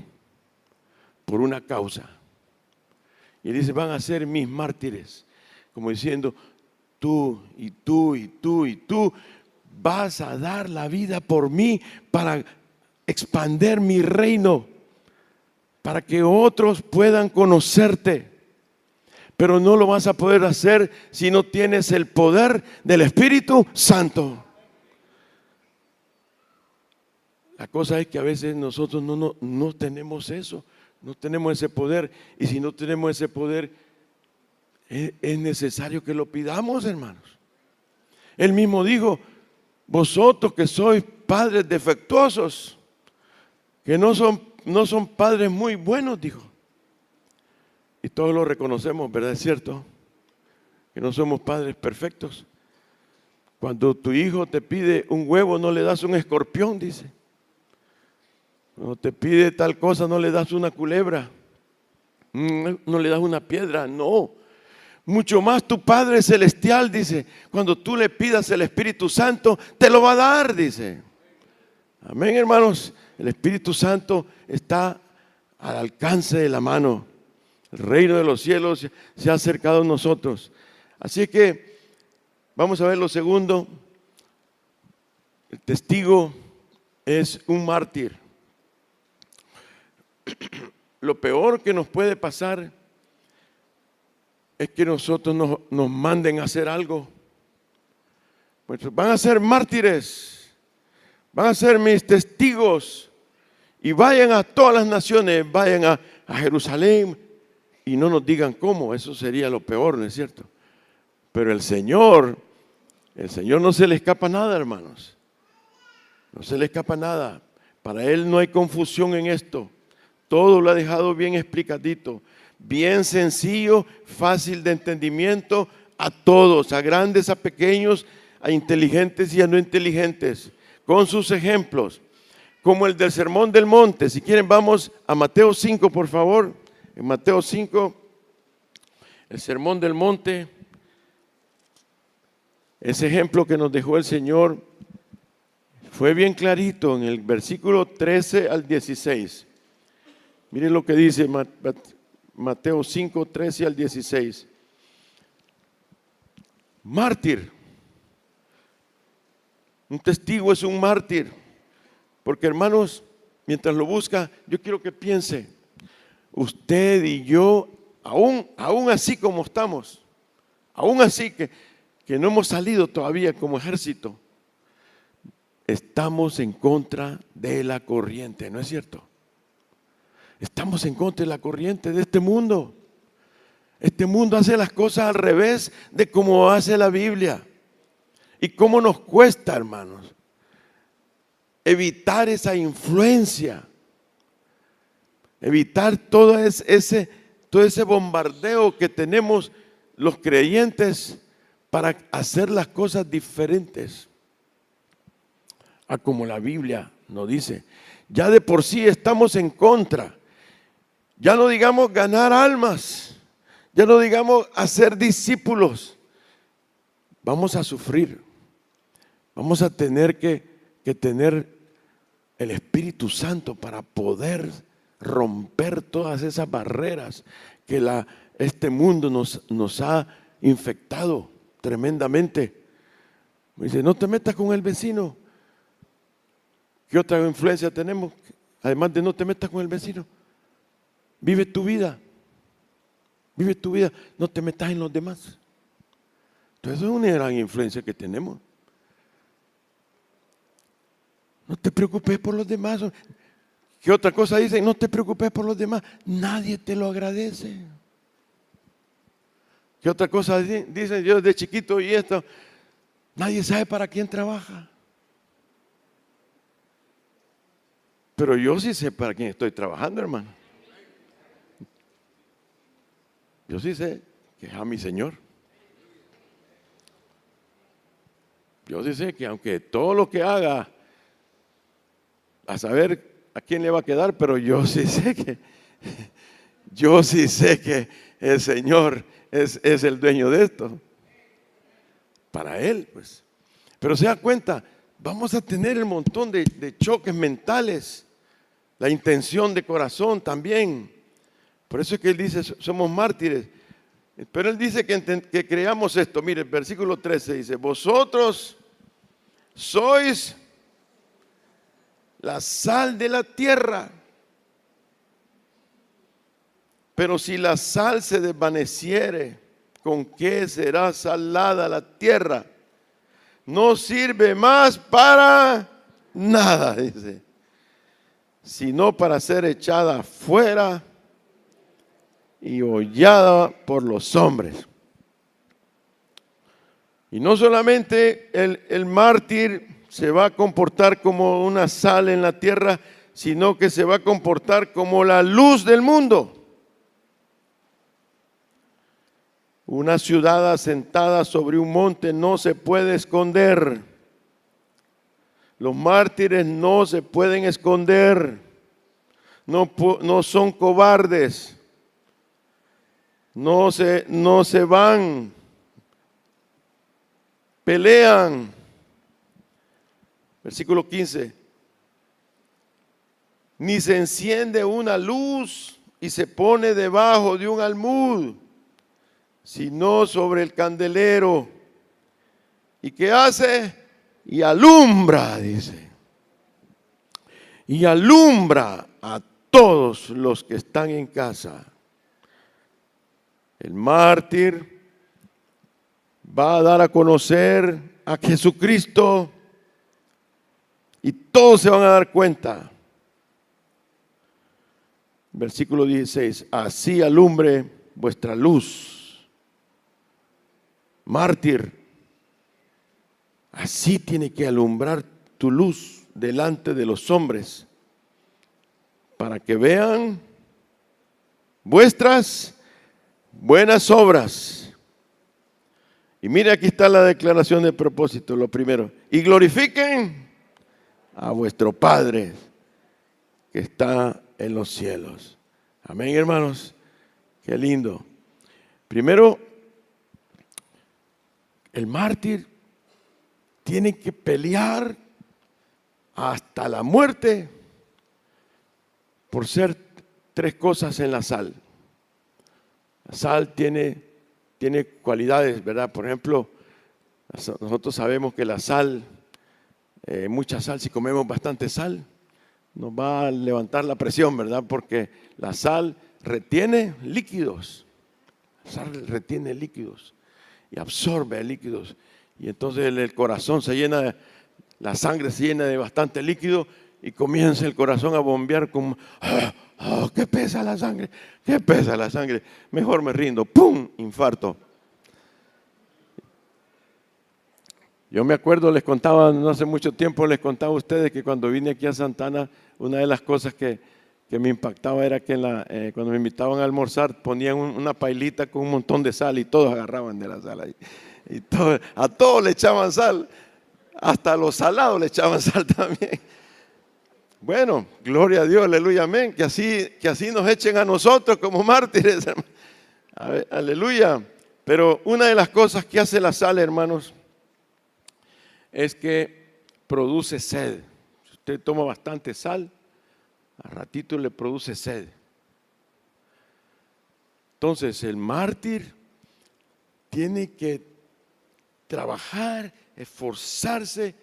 [SPEAKER 1] por una causa. Y dice, van a ser mis mártires. Como diciendo, tú y tú y tú y tú vas a dar la vida por mí para expandir mi reino, para que otros puedan conocerte. Pero no lo vas a poder hacer si no tienes el poder del Espíritu Santo. La cosa es que a veces nosotros no tenemos eso, no tenemos ese poder. Y si no tenemos ese poder, es necesario que lo pidamos, hermanos. Él mismo dijo, vosotros que sois padres defectuosos, que no son padres muy buenos, dijo. Y todos lo reconocemos, ¿verdad? Es cierto que no somos padres perfectos. Cuando tu hijo te pide un huevo, no le das un escorpión, dice. Cuando te pide tal cosa, no le das una culebra, no le das una piedra, no. Mucho más tu Padre Celestial, dice, cuando tú le pidas el Espíritu Santo, te lo va a dar, dice. Amén, hermanos. El Espíritu Santo está al alcance de la mano. El reino de los cielos se ha acercado a nosotros. Así que vamos a ver lo segundo. El testigo es un mártir. Lo peor que nos puede pasar es que nosotros nos manden a hacer algo. Pues van a ser mártires, van a ser mis testigos, y vayan a todas las naciones, vayan a Jerusalén, y no nos digan cómo. Eso sería lo peor, ¿no es cierto? Pero el Señor no se le escapa nada, hermanos. No se le escapa nada. Para Él no hay confusión en esto. Todo lo ha dejado bien explicadito, bien sencillo, fácil de entendimiento a todos, a grandes, a pequeños, a inteligentes y a no inteligentes, con sus ejemplos, como el del Sermón del Monte. Si quieren, vamos a Mateo 5, por favor. En Mateo 5, el Sermón del Monte, ese ejemplo que nos dejó el Señor fue bien clarito en el versículo 13 al 16. Miren lo que dice Mateo 5, 13 al 16. Mártir. Un testigo es un mártir. Porque, hermanos, mientras lo busca, yo quiero que piense, usted y yo, aún así como estamos, aún así que no hemos salido todavía como ejército, estamos en contra de la corriente, ¿no es cierto? Estamos en contra de la corriente de este mundo. Este mundo hace las cosas al revés de como hace la Biblia. ¿Y cómo nos cuesta, hermanos, evitar esa influencia? Evitar todo ese bombardeo que tenemos los creyentes para hacer las cosas diferentes a como la Biblia nos dice. Ya de por sí estamos en contra. Ya no digamos ganar almas, ya no digamos hacer discípulos. Vamos a sufrir, vamos a tener que tener el Espíritu Santo para poder romper todas esas barreras que este mundo nos ha infectado tremendamente. Me dice, no te metas con el vecino. ¿Qué otra influencia tenemos? Además de no te metas con el vecino. Vive tu vida. Vive tu vida. No te metas en los demás. Entonces eso es una gran influencia que tenemos. No te preocupes por los demás. ¿Qué otra cosa dicen? No te preocupes por los demás. Nadie te lo agradece. ¿Qué otra cosa dicen? Yo desde chiquito y esto, nadie sabe para quién trabaja. Pero yo sí sé para quién estoy trabajando, hermano. Yo sí sé que es a mi Señor. Yo sí sé que aunque todo lo que haga, a saber a quién le va a quedar, pero yo sí sé que el Señor es el dueño de esto. Para Él, pues. Pero se da cuenta, vamos a tener un montón de choques mentales, la intención de corazón también. Por eso es que Él dice, somos mártires. Pero Él dice que creamos esto. Mire, el versículo 13 dice, vosotros sois la sal de la tierra. Pero si la sal se desvaneciere, ¿con qué será salada la tierra? No sirve más para nada, dice, sino para ser echada fuera y hollada por los hombres. Y no solamente el mártir se va a comportar como una sal en la tierra, sino que se va a comportar como la luz del mundo. Una ciudad asentada sobre un monte no se puede esconder. Los mártires no se pueden esconder. No son cobardes. No se van. Pelean. Versículo 15. Ni se enciende una luz y se pone debajo de un almud, sino sobre el candelero. ¿Y qué hace? Y alumbra, dice. Y alumbra a todos los que están en casa. El mártir va a dar a conocer a Jesucristo y todos se van a dar cuenta. Versículo 16. Así alumbre vuestra luz. Mártir, así tiene que alumbrar tu luz delante de los hombres, para que vean vuestras buenas obras. Y mire, aquí está la declaración de propósito, lo primero. Y glorifiquen a vuestro Padre que está en los cielos. Amén, hermanos. Qué lindo. Primero, el mártir tiene que pelear hasta la muerte por ser tres cosas en la sal. La sal tiene cualidades, ¿verdad? Por ejemplo, nosotros sabemos que la sal, mucha sal, si comemos bastante sal, nos va a levantar la presión, ¿verdad? Porque la sal retiene líquidos. La sal retiene líquidos y absorbe líquidos. Y entonces el corazón se llena, la sangre se llena de bastante líquido y comienza el corazón a bombear como, oh, qué pesa la sangre, qué pesa la sangre, mejor me rindo, ¡pum!, infarto. Yo me acuerdo, les contaba, no hace mucho tiempo, les contaba a ustedes que cuando vine aquí a Santa Ana, una de las cosas que me impactaba era que cuando me invitaban a almorzar ponían una pailita con un montón de sal y todos agarraban de la sal ahí. Y a todos le echaban sal, hasta a los salados le echaban sal también. Bueno, gloria a Dios, aleluya, amén, que así nos echen a nosotros como mártires, aleluya. Pero una de las cosas que hace la sal, hermanos, es que produce sed. Si usted toma bastante sal, a ratito le produce sed. Entonces el mártir tiene que trabajar, esforzarse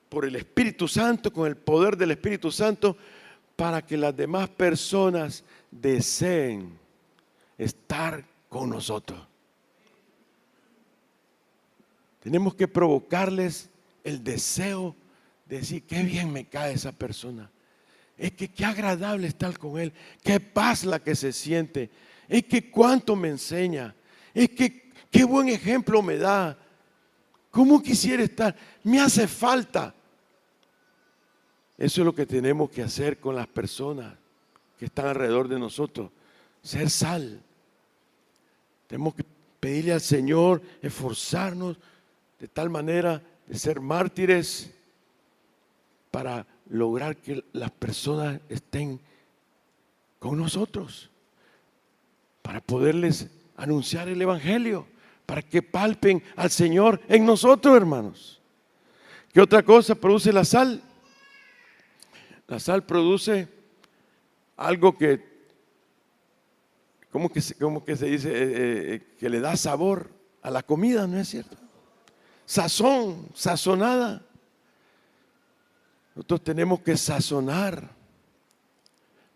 [SPEAKER 1] por el Espíritu Santo, con el poder del Espíritu Santo, para que las demás personas deseen estar con nosotros. Tenemos que provocarles el deseo de decir, qué bien me cae esa persona. Es que qué agradable estar con él, qué paz la que se siente, es que cuánto me enseña, es que qué buen ejemplo me da, cómo quisiera estar, me hace falta. Eso es lo que tenemos que hacer con las personas que están alrededor de nosotros, ser sal. Tenemos que pedirle al Señor, esforzarnos de tal manera de ser mártires para lograr que las personas estén con nosotros, para poderles anunciar el Evangelio, para que palpen al Señor en nosotros, hermanos. ¿Qué otra cosa produce la sal? La sal produce algo que, ¿cómo que se dice? Que le da sabor a la comida, ¿no es cierto? Sazón, sazonada. Nosotros tenemos que sazonar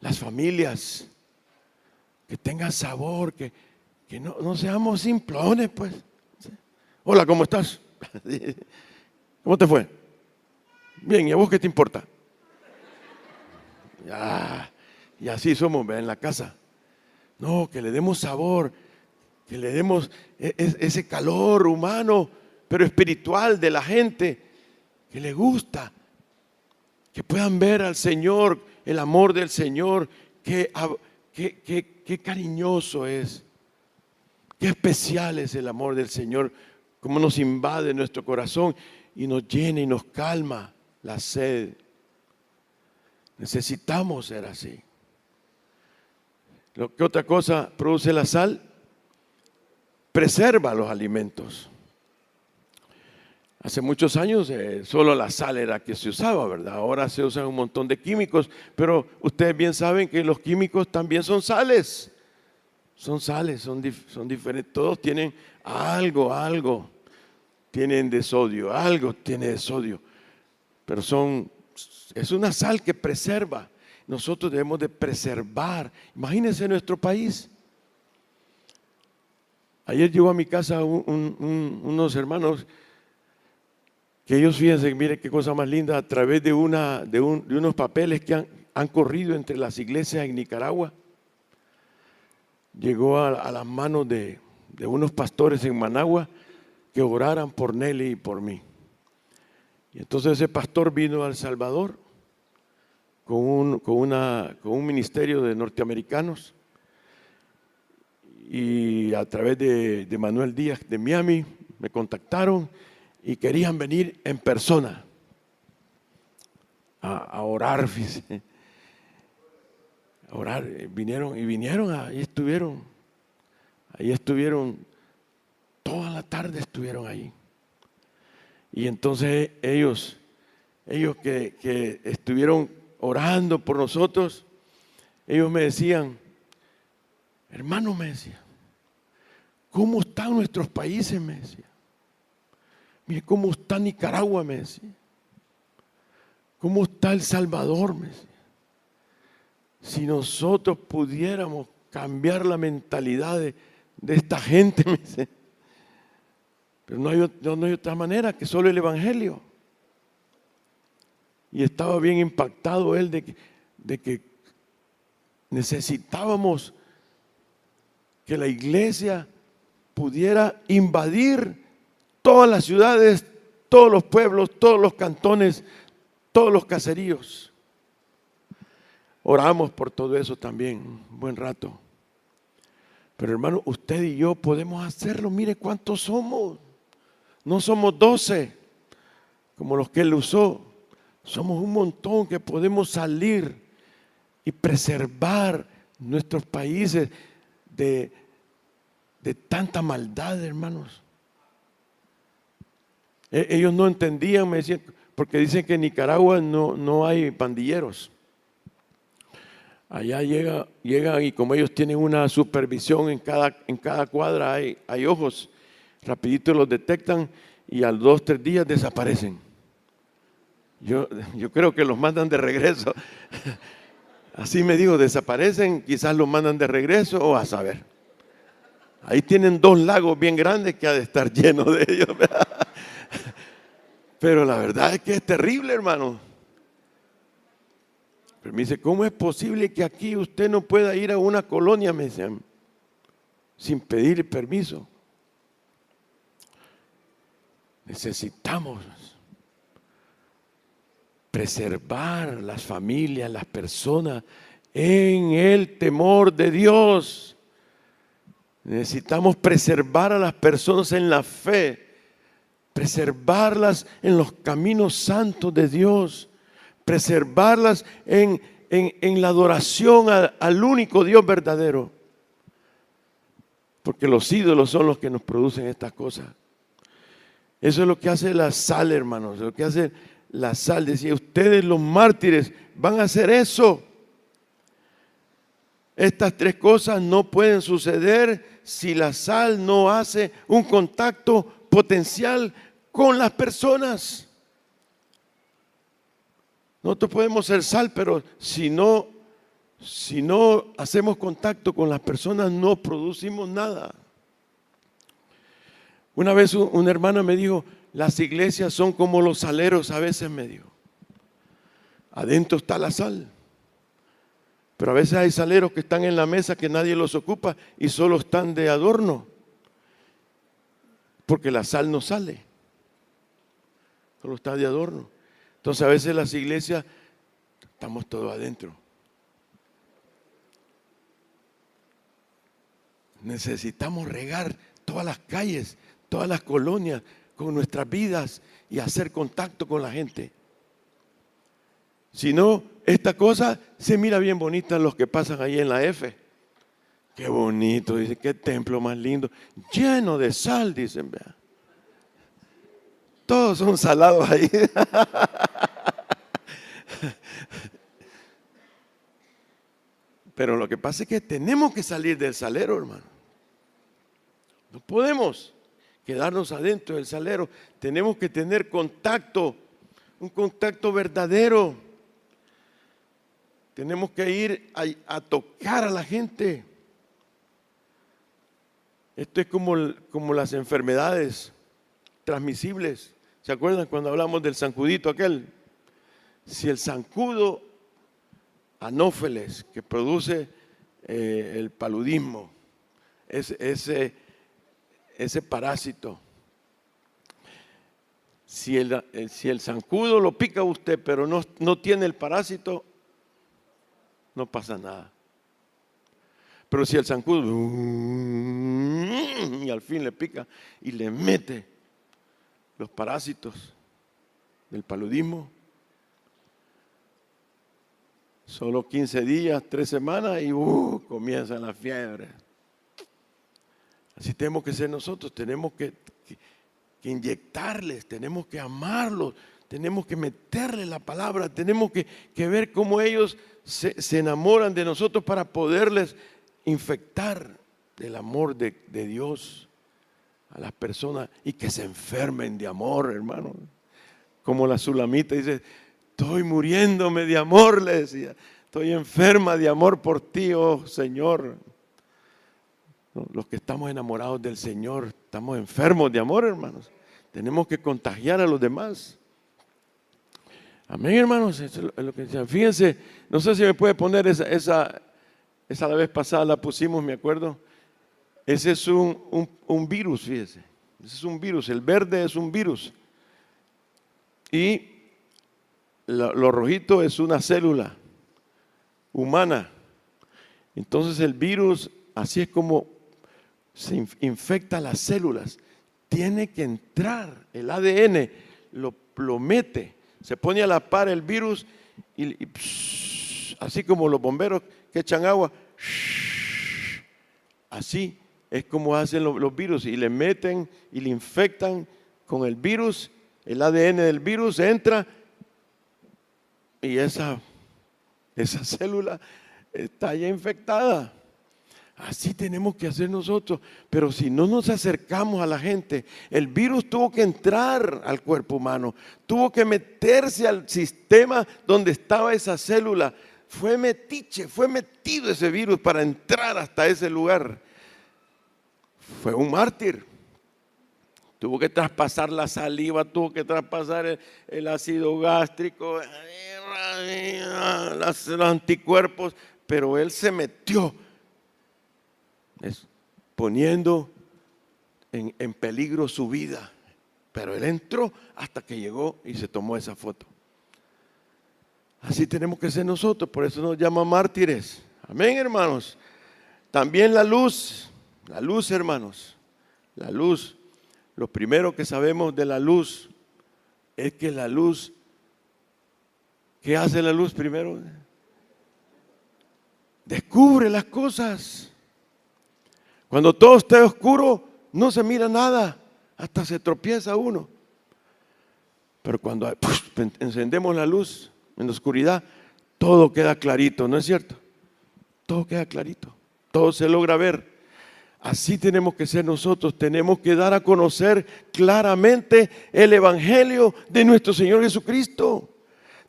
[SPEAKER 1] las familias, que tengan sabor, que no seamos simplones, pues. Hola, ¿cómo estás? ¿Cómo te fue? Bien, ¿y a vos qué te importa? Y así somos en la casa. No, que le demos sabor, que le demos ese calor humano, pero espiritual de la gente, que le gusta. Que puedan ver al Señor, el amor del Señor, qué cariñoso es, qué especial es el amor del Señor, cómo nos invade nuestro corazón y nos llena y nos calma la sed. Necesitamos ser así. ¿Qué otra cosa produce la sal? Preserva los alimentos. Hace muchos años solo la sal era que se usaba, ¿verdad? Ahora se usan un montón de químicos, pero ustedes bien saben que los químicos también son sales. Son sales, son diferentes. Todos tienen algo tienen de sodio, algo tiene de sodio. Pero es una sal que preserva. Nosotros debemos de preservar. Imagínense nuestro país. Ayer llegó a mi casa unos hermanos que ellos, fíjense, miren qué cosa más linda, a través de unos papeles que han corrido entre las iglesias en Nicaragua, llegó a las manos de unos pastores en Managua que oraran por Nelly y por mí. Y entonces ese pastor vino a El Salvador con un ministerio de norteamericanos y a través de Manuel Díaz de Miami me contactaron y querían venir en persona a orar. orar. Vinieron, ahí estuvieron, toda la tarde estuvieron ahí. Y entonces ellos que estuvieron orando por nosotros, ellos me decían, hermano, me decía, ¿cómo están nuestros países? Me decía. Mire cómo está Nicaragua, me decía. ¿Cómo está El Salvador? Me decía. Si nosotros pudiéramos cambiar la mentalidad de esta gente, me decía. Pero no hay otra manera que solo el Evangelio. Y estaba bien impactado él de que necesitábamos que la iglesia pudiera invadir todas las ciudades, todos los pueblos, todos los cantones, todos los caseríos. Oramos por todo eso también, un buen rato. Pero hermano, usted y yo podemos hacerlo. Mire cuántos somos. No somos 12, como los que él usó. Somos un montón que podemos salir y preservar nuestros países de tanta maldad, hermanos. Ellos no entendían, me decían, porque dicen que en Nicaragua no hay pandilleros. Allá llegan y como ellos tienen una supervisión en cada cuadra hay ojos, rapidito los detectan y a 2 o 3 días desaparecen. Yo creo que los mandan de regreso. Así me digo, desaparecen, quizás los mandan de regreso o a saber. Ahí tienen 2 lagos bien grandes que ha de estar llenos de ellos. Pero la verdad es que es terrible, hermano. Pero me dice, ¿cómo es posible que aquí usted no pueda ir a una colonia, me decían, sin pedir permiso? Necesitamos preservar las familias, las personas en el temor de Dios. Necesitamos preservar a las personas en la fe, preservarlas en los caminos santos de Dios, preservarlas en la adoración al único Dios verdadero. Porque los ídolos son los que nos producen estas cosas. Eso es lo que hace la sal, hermanos, lo que hace la sal. Decía, ustedes los mártires van a hacer eso. Estas 3 cosas no pueden suceder si la sal no hace un contacto potencial con las personas. Nosotros podemos ser sal, pero si no hacemos contacto con las personas, no producimos nada. Una vez una hermana me dijo, las iglesias son como los saleros, a veces me dijo. Adentro está la sal. Pero a veces hay saleros que están en la mesa que nadie los ocupa y solo están de adorno. Porque la sal no sale. Solo está de adorno. Entonces a veces las iglesias estamos todos adentro. Necesitamos regar todas las calles, todas las colonias con nuestras vidas y hacer contacto con la gente. Si no, esta cosa se mira bien bonita en los que pasan ahí en la F. Qué bonito, dice, qué templo más lindo, lleno de sal, dicen, vea. Todos son salados ahí. Pero lo que pasa es que tenemos que salir del salero, hermano. No podemos quedarnos adentro del salero. Tenemos que tener contacto, un contacto verdadero. Tenemos que ir a tocar a la gente. Esto es como las enfermedades transmisibles. ¿Se acuerdan cuando hablamos del zancudito aquel? Si el zancudo anófeles que produce el paludismo, ese parásito, si el zancudo lo pica a usted pero no tiene el parásito, no pasa nada. Pero si el zancudo y al fin le pica y le mete los parásitos del paludismo, Solo 15 días, 3 semanas y comienza la fiebre. Así tenemos que ser nosotros, tenemos que inyectarles, tenemos que amarlos, tenemos que meterles la palabra, tenemos que ver cómo ellos se enamoran de nosotros para poderles infectar del amor de Dios a las personas y que se enfermen de amor, hermano. Como la Sulamita dice, estoy muriéndome de amor, le decía, estoy enferma de amor por ti, oh Señor. Los que estamos enamorados del Señor, estamos enfermos de amor, hermanos. Tenemos que contagiar a los demás. Amén, hermanos. Eso es lo que decían. Fíjense, no sé si me puede poner esa la vez pasada la pusimos, me acuerdo. Ese es un virus, fíjense. Ese es un virus. El verde es un virus. Y lo rojito es una célula humana. Entonces el virus, así es como se infecta las células. Tiene que entrar, el ADN lo mete, se pone a la par el virus y así como los bomberos que echan agua, así es como hacen los virus y le meten y le infectan con el virus, el ADN del virus entra y esa célula está ya infectada. Así tenemos que hacer nosotros, pero si no nos acercamos a la gente, el virus tuvo que entrar al cuerpo humano, tuvo que meterse al sistema donde estaba esa célula. Fue metido ese virus para entrar hasta ese lugar. Fue un mártir. Tuvo que traspasar la saliva, tuvo que traspasar el ácido gástrico, los anticuerpos, pero él se metió, poniendo en peligro su vida. Pero él entró hasta que llegó y se tomó esa foto. Así tenemos que ser nosotros, por eso nos llaman mártires. Amén, hermanos. También la luz, hermanos, la luz. Lo primero que sabemos de la luz es que la luz, ¿qué hace la luz primero? Descubre las cosas. Cuando todo está oscuro, no se mira nada, hasta se tropieza uno. Pero cuando encendemos la luz en la oscuridad, todo queda clarito, ¿no es cierto? Todo queda clarito, todo se logra ver. Así tenemos que ser nosotros, tenemos que dar a conocer claramente el Evangelio de nuestro Señor Jesucristo.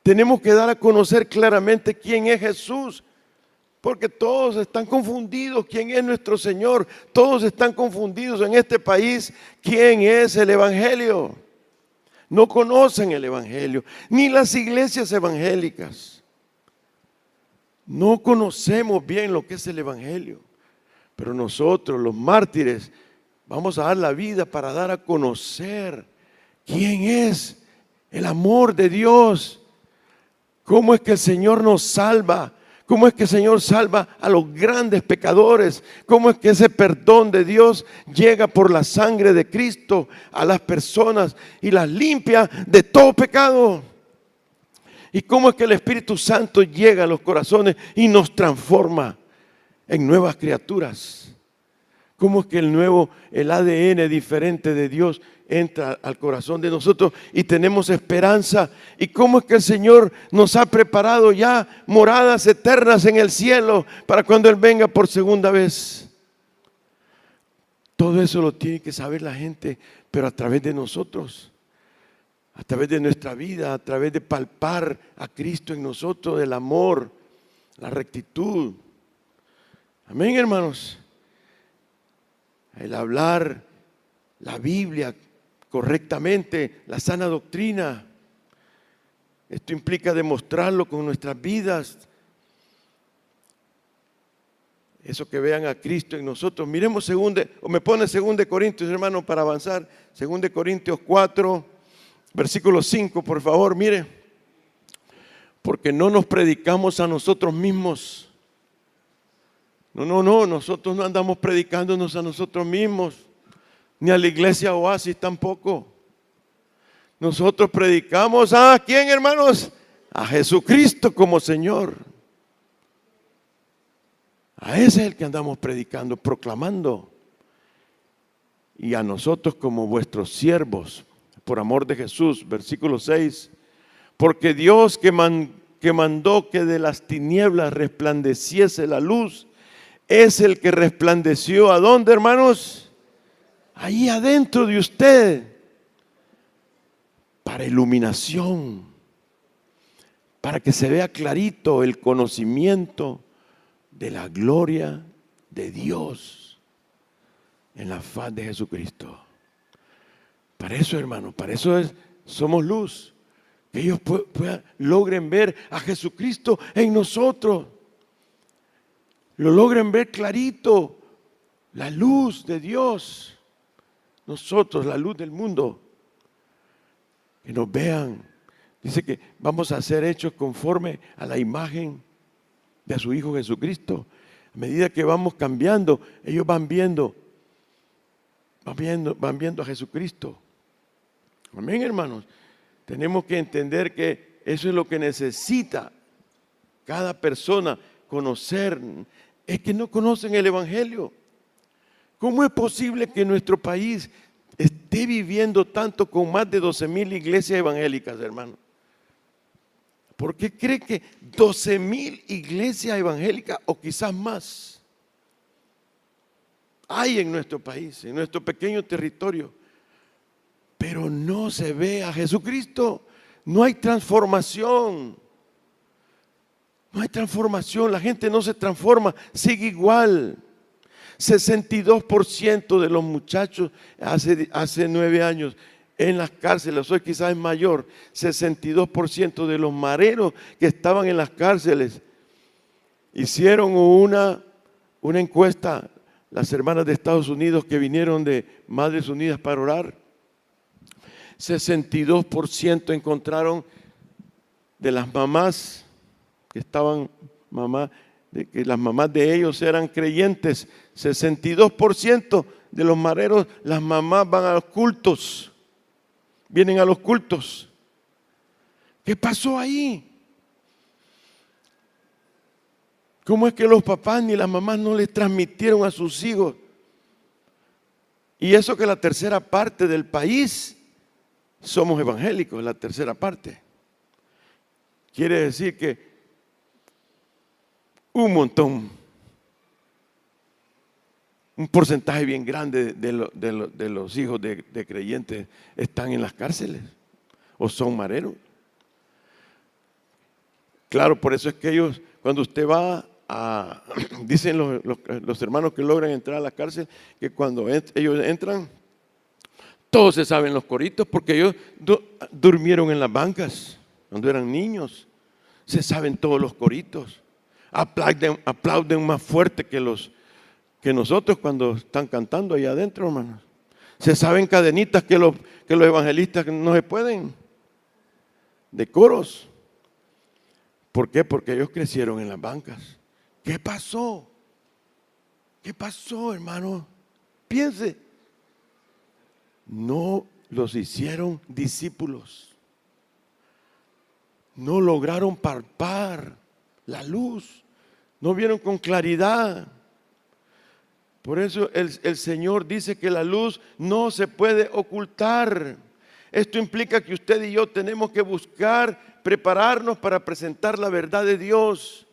[SPEAKER 1] Tenemos que dar a conocer claramente quién es Jesús. Porque todos están confundidos quién es nuestro Señor. Todos están confundidos en este país quién es el Evangelio. No conocen el Evangelio, ni las iglesias evangélicas. No conocemos bien lo que es el Evangelio. Pero nosotros, los mártires, vamos a dar la vida para dar a conocer quién es el amor de Dios. Cómo es que el Señor nos salva. Cómo es que el Señor salva a los grandes pecadores. Cómo es que ese perdón de Dios llega por la sangre de Cristo a las personas y las limpia de todo pecado. Y cómo es que el Espíritu Santo llega a los corazones y nos transforma en nuevas criaturas. Cómo es que el ADN diferente de Dios entra al corazón de nosotros y tenemos esperanza. Y cómo es que el Señor nos ha preparado ya moradas eternas en el cielo para cuando Él venga por segunda vez. Todo eso lo tiene que saber la gente, pero a través de nosotros, a través de nuestra vida, a través de palpar a Cristo en nosotros, el amor, la rectitud. Amén, hermanos. El hablar la Biblia correctamente, la sana doctrina. Esto implica demostrarlo con nuestras vidas. Eso que vean a Cristo en nosotros. Miremos me pone 2 Corintios, hermano, para avanzar. 2 Corintios 4, versículo 5, por favor, mire. Porque no nos predicamos a nosotros mismos. No, nosotros no andamos predicándonos a nosotros mismos, ni a la iglesia Oasis tampoco. Nosotros predicamos ¿a quién, hermanos? A Jesucristo como Señor. A ese es el que andamos predicando, proclamando. Y a nosotros como vuestros siervos, por amor de Jesús, versículo 6, porque Dios que mandó que de las tinieblas resplandeciese la luz, es el que resplandeció, ¿a dónde, hermanos? Ahí adentro de usted, para iluminación, para que se vea clarito el conocimiento de la gloria de Dios en la faz de Jesucristo. Para eso, hermanos, para eso somos luz. Que ellos logren ver a Jesucristo en nosotros. Lo logren ver clarito. La luz de Dios. Nosotros, la luz del mundo. Que nos vean. Dice que vamos a ser hechos conforme a la imagen de su Hijo Jesucristo. A medida que vamos cambiando, ellos van viendo a Jesucristo. Amén, hermanos. Tenemos que entender que eso es lo que necesita cada persona conocer. Es que no conocen el Evangelio. ¿Cómo es posible que nuestro país esté viviendo tanto con más de 12,000 iglesias evangélicas, hermano? ¿Por qué cree que 12,000 iglesias evangélicas o quizás más hay en nuestro país, en nuestro pequeño territorio? Pero no se ve a Jesucristo. No hay transformación. No hay transformación. La gente no se transforma, sigue igual. 62% de los muchachos hace 9 años en las cárceles, hoy quizás es mayor. 62% de los mareros que estaban en las cárceles hicieron una encuesta, las hermanas de Estados Unidos que vinieron de Madres Unidas para orar. 62% encontraron de las mamás que estaban, que las mamás de ellos eran creyentes. 62% de los mareros, las mamás van a los cultos, vienen a los cultos. ¿Qué pasó ahí? ¿Cómo es que los papás ni las mamás no les transmitieron a sus hijos? Y eso que la tercera parte del país somos evangélicos, la tercera parte. Quiere decir que un montón, un porcentaje bien grande de los hijos de creyentes están en las cárceles o son mareros. Claro, por eso es que ellos, cuando usted va dicen los hermanos que logran entrar a la cárcel, que cuando ellos entran, todos se saben los coritos, porque ellos durmieron en las bancas cuando eran niños. Se saben todos los coritos. Aplauden más fuerte que nosotros cuando están cantando ahí adentro, hermanos. Se saben cadenitas que los evangelistas no se pueden, de coros. ¿Por qué? Porque ellos crecieron en las bancas. ¿Qué pasó? ¿Qué pasó, hermano? Piense. No los hicieron discípulos. No lograron palpar la luz. No vieron con claridad. Por eso el Señor dice que la luz no se puede ocultar. Esto implica que usted y yo tenemos que buscar, prepararnos para presentar la verdad de Dios.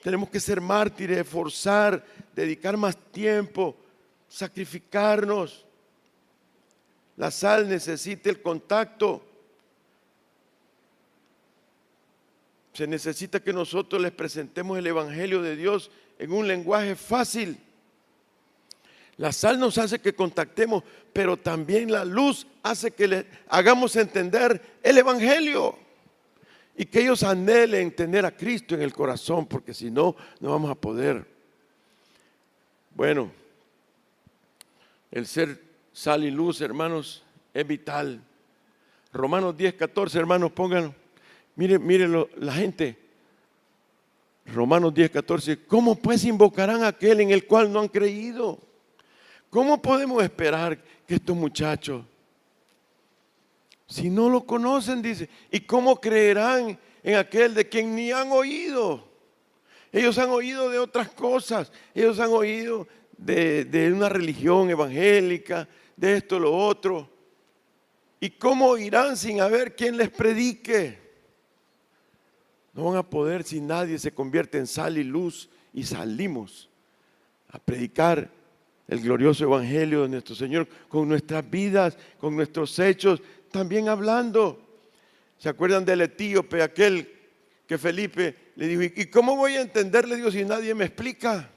[SPEAKER 1] Tenemos que ser mártires, esforzar, dedicar más tiempo, sacrificarnos. La sal necesita el contacto. Se necesita que nosotros les presentemos el Evangelio de Dios en un lenguaje fácil. La sal nos hace que contactemos, pero también la luz hace que le hagamos entender el Evangelio y que ellos anhelen tener a Cristo en el corazón, porque si no, no vamos a poder. Bueno, el ser sal y luz, hermanos, es vital. Romanos 10:14, hermanos, pónganlo. Mírenlo, la gente. Romanos 10:14. ¿Cómo pues invocarán a aquel en el cual no han creído? ¿Cómo podemos esperar que estos muchachos, si no lo conocen, dice, y cómo creerán en aquel de quien ni han oído? Ellos han oído de otras cosas. Ellos han oído de una religión evangélica, de esto, lo otro. ¿Y cómo irán sin haber quien les predique? No van a poder si nadie se convierte en sal y luz y salimos a predicar el glorioso evangelio de nuestro Señor con nuestras vidas, con nuestros hechos, también hablando. ¿Se acuerdan del etíope, aquel que Felipe le dijo, ¿y cómo voy a entenderle, Dios, si nadie me explica?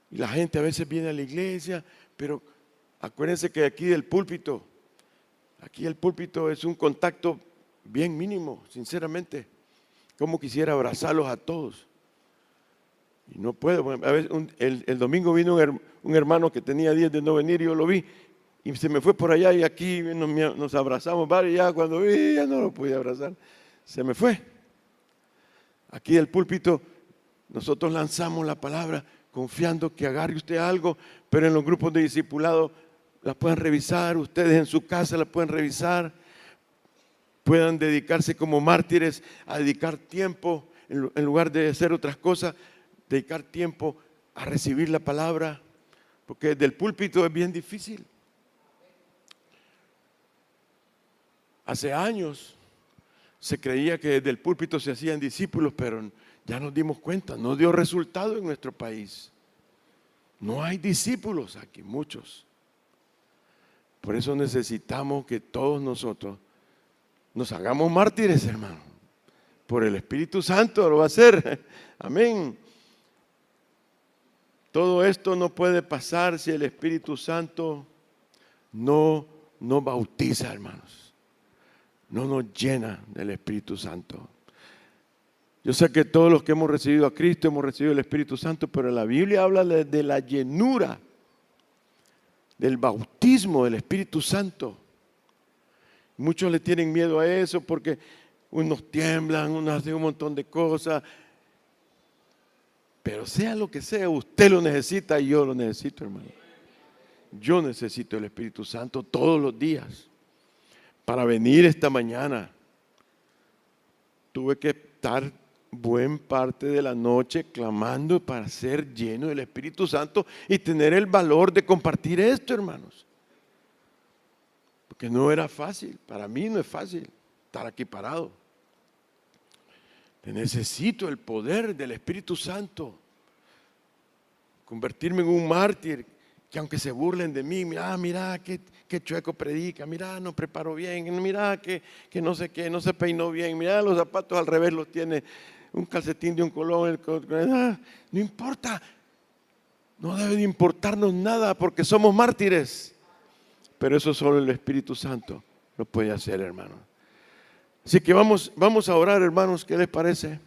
[SPEAKER 1] Y la gente a veces viene a la iglesia, pero acuérdense que aquí el púlpito es un contacto bien mínimo, sinceramente. Como quisiera abrazarlos a todos. Y no puedo. A veces el domingo vino un hermano que tenía días de no venir y yo lo vi. Y se me fue por allá y aquí nos abrazamos varios. Ya cuando vi, ya no lo pude abrazar. Se me fue. Aquí del púlpito nosotros lanzamos la palabra confiando que agarre usted algo, pero en los grupos de discipulado la pueden revisar, ustedes en su casa la pueden revisar, puedan dedicarse como mártires a dedicar tiempo, en lugar de hacer otras cosas, dedicar tiempo a recibir la palabra, porque desde el púlpito es bien difícil. Hace años se creía que desde el púlpito se hacían discípulos, pero ya nos dimos cuenta, no dio resultado en nuestro país. No hay discípulos aquí, muchos. Por eso necesitamos que todos nosotros nos hagamos mártires, hermano. Por el Espíritu Santo lo va a hacer. Amén. Todo esto no puede pasar si el Espíritu Santo no nos bautiza, hermanos. No nos llena del Espíritu Santo. Yo sé que todos los que hemos recibido a Cristo hemos recibido el Espíritu Santo, pero la Biblia habla de la llenura, del bautismo del Espíritu Santo. Muchos le tienen miedo a eso porque unos tiemblan, unos hacen un montón de cosas. Pero sea lo que sea, usted lo necesita y yo lo necesito, hermano. Yo necesito el Espíritu Santo todos los días. Para venir esta mañana, tuve que estar buena parte de la noche clamando para ser lleno del Espíritu Santo y tener el valor de compartir esto, hermanos. Porque no era fácil, para mí no es fácil estar aquí parado. Necesito el poder del Espíritu Santo, convertirme en un mártir, que aunque se burlen de mí, mira qué chueco predica, mira no preparó bien, mira que no sé qué, no se peinó bien, mira los zapatos al revés los tiene, un calcetín de un color, no importa, no debe de importarnos nada porque somos mártires, pero eso solo el Espíritu Santo lo puede hacer, hermano. Así que vamos a orar, hermanos, ¿qué les parece?